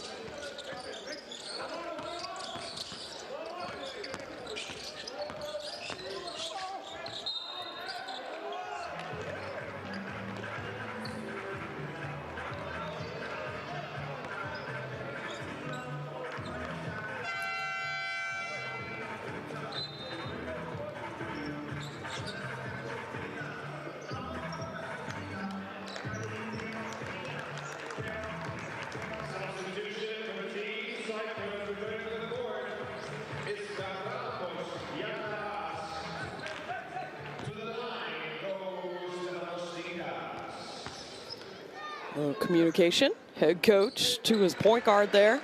Communication, head coach to his point guard there.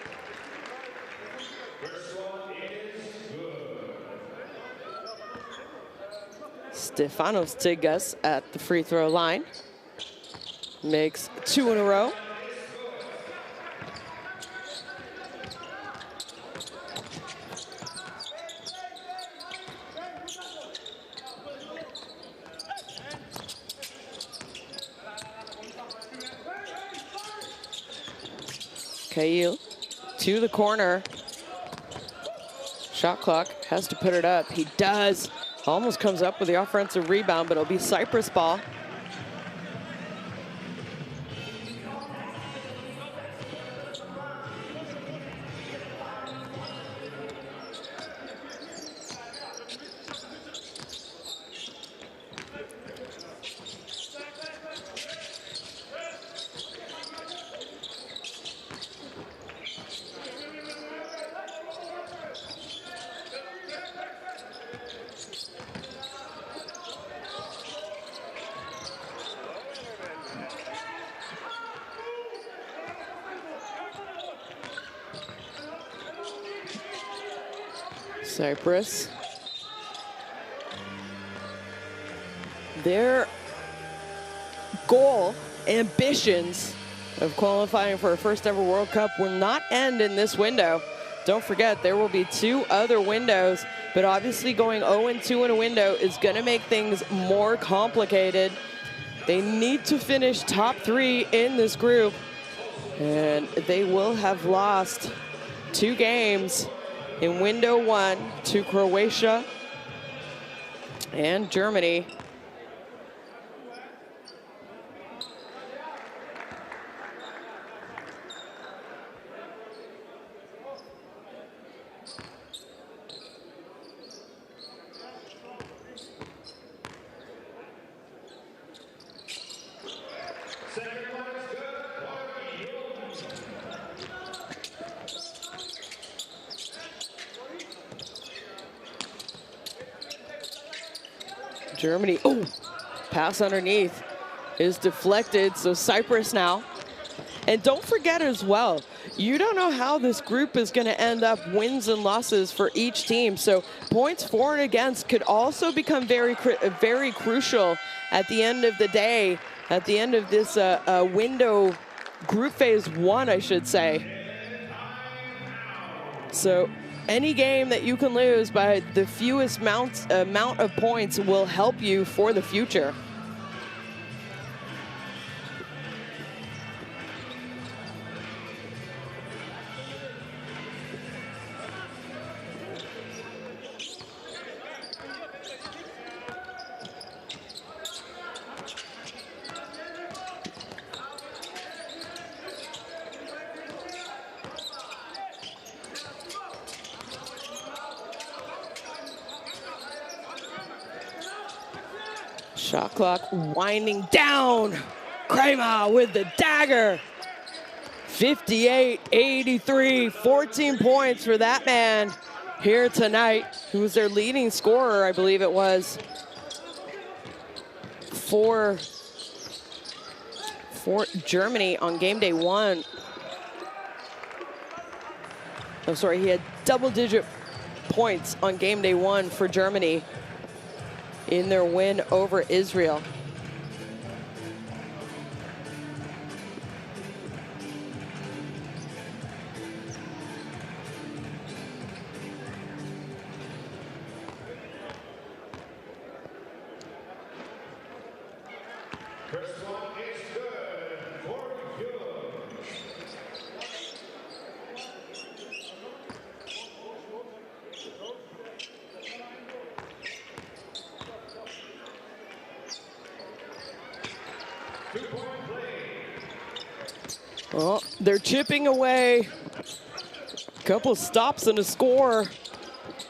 Stefanos Tsigas at the free throw line. Makes 2 in a row. Kail to the corner. Shot clock, has to put it up. He does. Almost comes up with the offensive rebound, but it'll be Cyprus ball. Cyprus. Their goal, ambitions of qualifying for a first ever World Cup will not end in this window. Don't forget, there will be 2 other windows, but obviously going 0-2 in a window is going to make things more complicated. They need to finish top 3 in this group, and they will have lost 2 games in window 1 to Croatia and Germany. Germany, oh, pass underneath is deflected. So Cyprus now And don't forget as well, you don't know how this group is going to end up, wins and losses for each team. So points for and against could also become very crucial at the end of the day, at the end of this window, group phase 1, I should say. So any game that you can lose by the fewest amount of points will help you for the future. Shot clock winding down. Kramer with the dagger. 58-83, 14 points for that man here tonight, who was their leading scorer, I believe it was, for Germany on game day 1. Oh, sorry, he had double-digit points on game day 1 for Germany in their win over Israel. Oh, they're chipping away. A couple stops and a score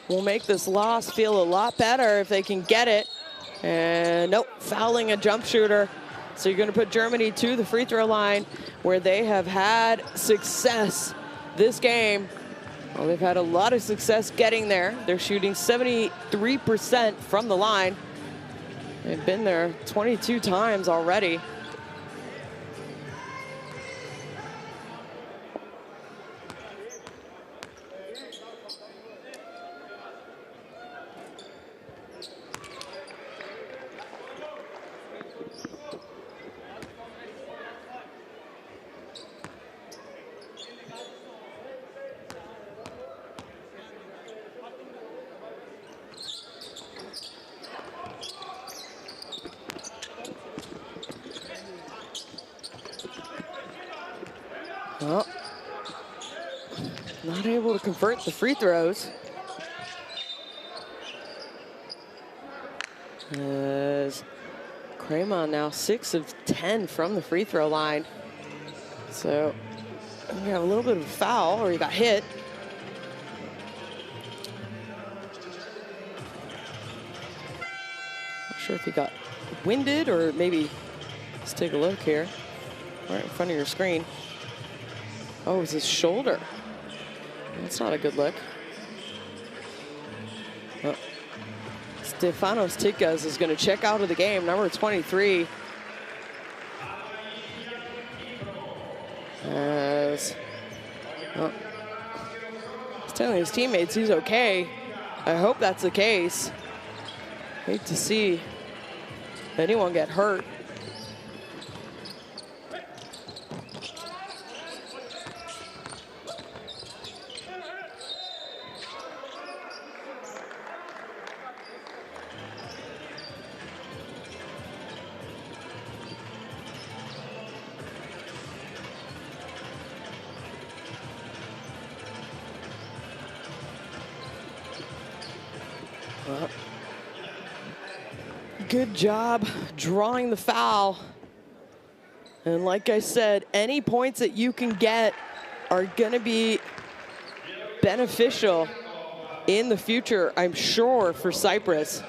will make this loss feel a lot better if they can get it. And nope, fouling a jump shooter. So you're going to put Germany to the free throw line, where they have had success this game. Well, they've had a lot of success getting there. They're shooting 73% from the line. They've been there 22 times already. Well, not able to convert the free throws. As Kramer now 6 of 10 from the free throw line. So we have a little bit of a foul, or he got hit. Not sure if he got winded, or maybe, let's take a look here, right in front of your screen. Oh, it's his shoulder. That's not a good look. Oh. Stefanos Tsitsipas is going to check out of the game, number 23. As, well, he's telling his teammates he's okay. I hope that's the case. Hate to see anyone get hurt. Well, good job drawing the foul. And like I said, any points that you can get are going to be beneficial in the future, I'm sure, for Cyprus.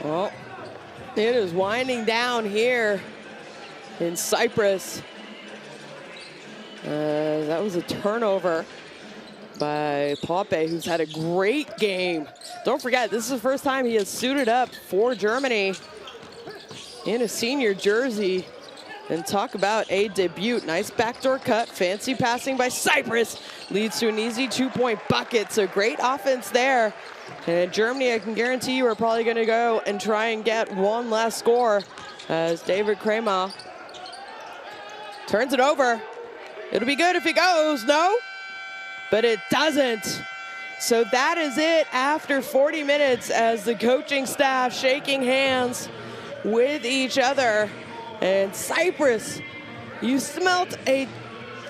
Well, it is winding down here in Cyprus. That was a turnover by Poppe, who's had a great game. Don't forget, this is the first time he has suited up for Germany in a senior jersey. And talk about a debut. Nice backdoor cut, fancy passing by Cyprus. Leads to an easy 2-point bucket, so great offense there. And Germany, I can guarantee you, are probably gonna go and try and get one last score as David Kramer turns it over. It'll be good if it goes, no? But it doesn't. So that is it after 40 minutes as the coaching staff shaking hands with each other. And Cyprus, you smelt a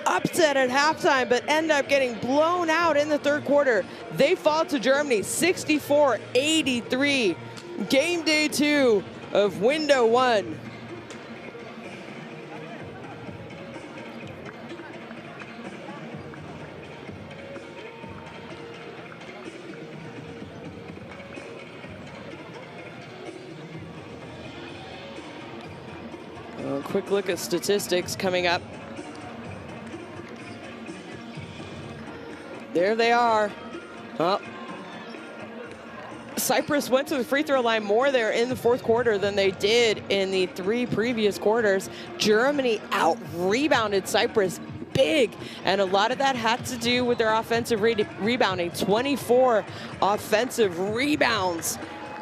upset at halftime, but end up getting blown out in the third quarter. They fall to Germany 64-83. Game day 2 of window 1. A quick look at statistics coming up. There they are. Oh. Cyprus went to the free throw line more there in the fourth quarter than they did in the 3 previous quarters. Germany out-rebounded Cyprus big, and a lot of that had to do with their offensive rebounding. 24 offensive rebounds.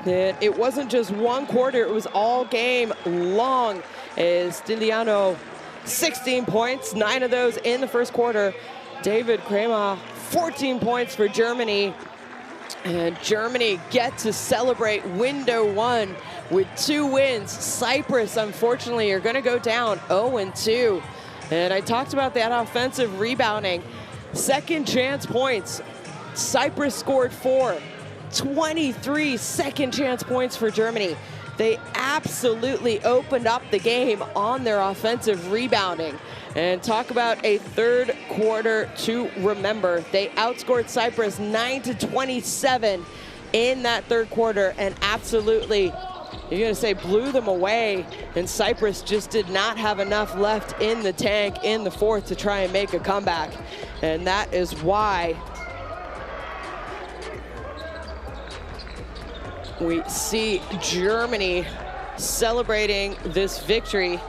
It wasn't just one quarter, it was all game long. As Stiliano, 16 points, 9 of those in the first quarter. David Kramer, 14 points for Germany. And Germany get to celebrate window 1 with 2 wins. Cyprus, unfortunately, are gonna go down 0-2. And I talked about that offensive rebounding. Second chance points. Cyprus scored 4. 23 second chance points for Germany. They absolutely opened up the game on their offensive rebounding. And talk about a third quarter to remember. They outscored Cyprus 9-27 in that third quarter, and absolutely, you're gonna say, blew them away. And Cyprus just did not have enough left in the tank in the fourth to try and make a comeback. And that is why we see Germany celebrating this victory.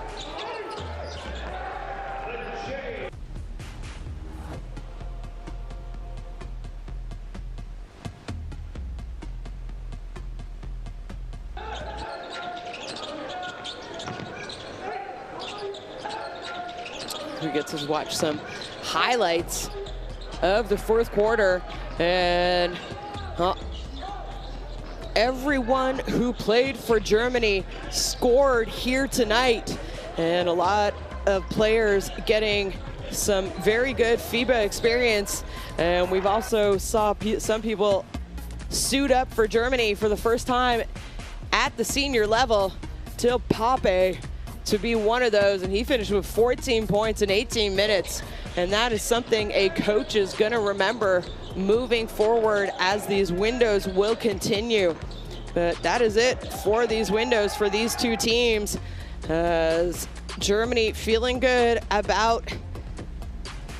We get to watch some highlights of the fourth quarter, and everyone who played for Germany scored here tonight, and a lot of players getting some very good FIBA experience. And we've also saw some people suit up for Germany for the first time at the senior level. Till Poppe to be one of those, and he finished with 14 points in 18 minutes. And that is something a coach is gonna remember moving forward as these windows will continue. But that is it for these windows for these two teams. As Germany feeling good about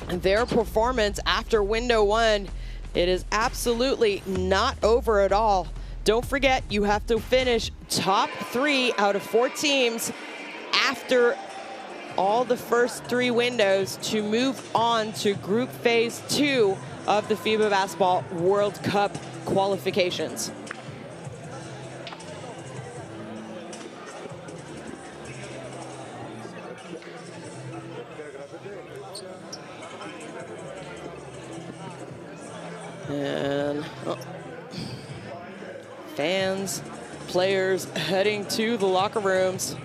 their performance after window 1. It is absolutely not over at all. Don't forget, you have to finish top 3 out of 4 teams after all the first 3 windows to move on to group phase 2 of the FIBA Basketball World Cup qualifications. And fans, players heading to the locker rooms.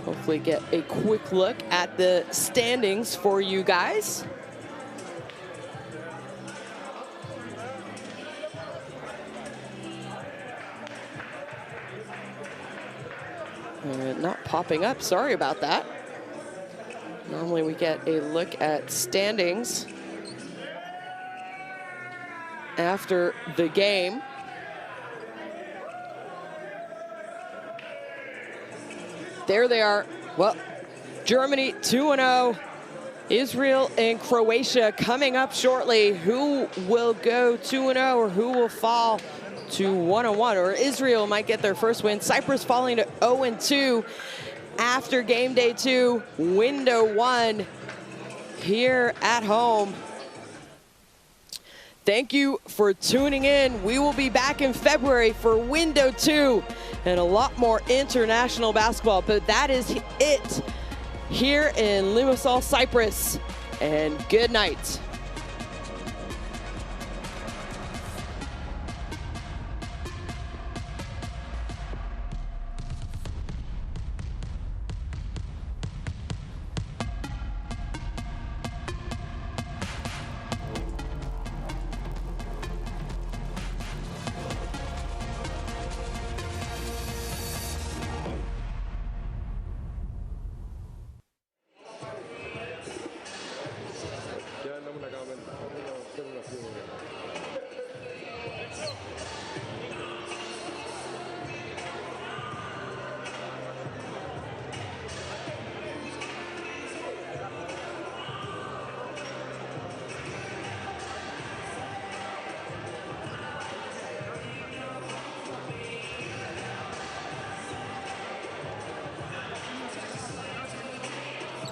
Hopefully get a quick look at the standings for you guys. Not popping up, sorry about that. Normally we get a look at standings after the game. There they are. Well, Germany 2-0. Israel and Croatia coming up shortly. Who will go 2-0 or who will fall to 1-1? Or Israel might get their first win. Cyprus falling to 0-2 after game day 2, window 1 here at home. Thank you for tuning in. We will be back in February for window 2 and a lot more international basketball. But that is it here in Limassol, Cyprus. And good night.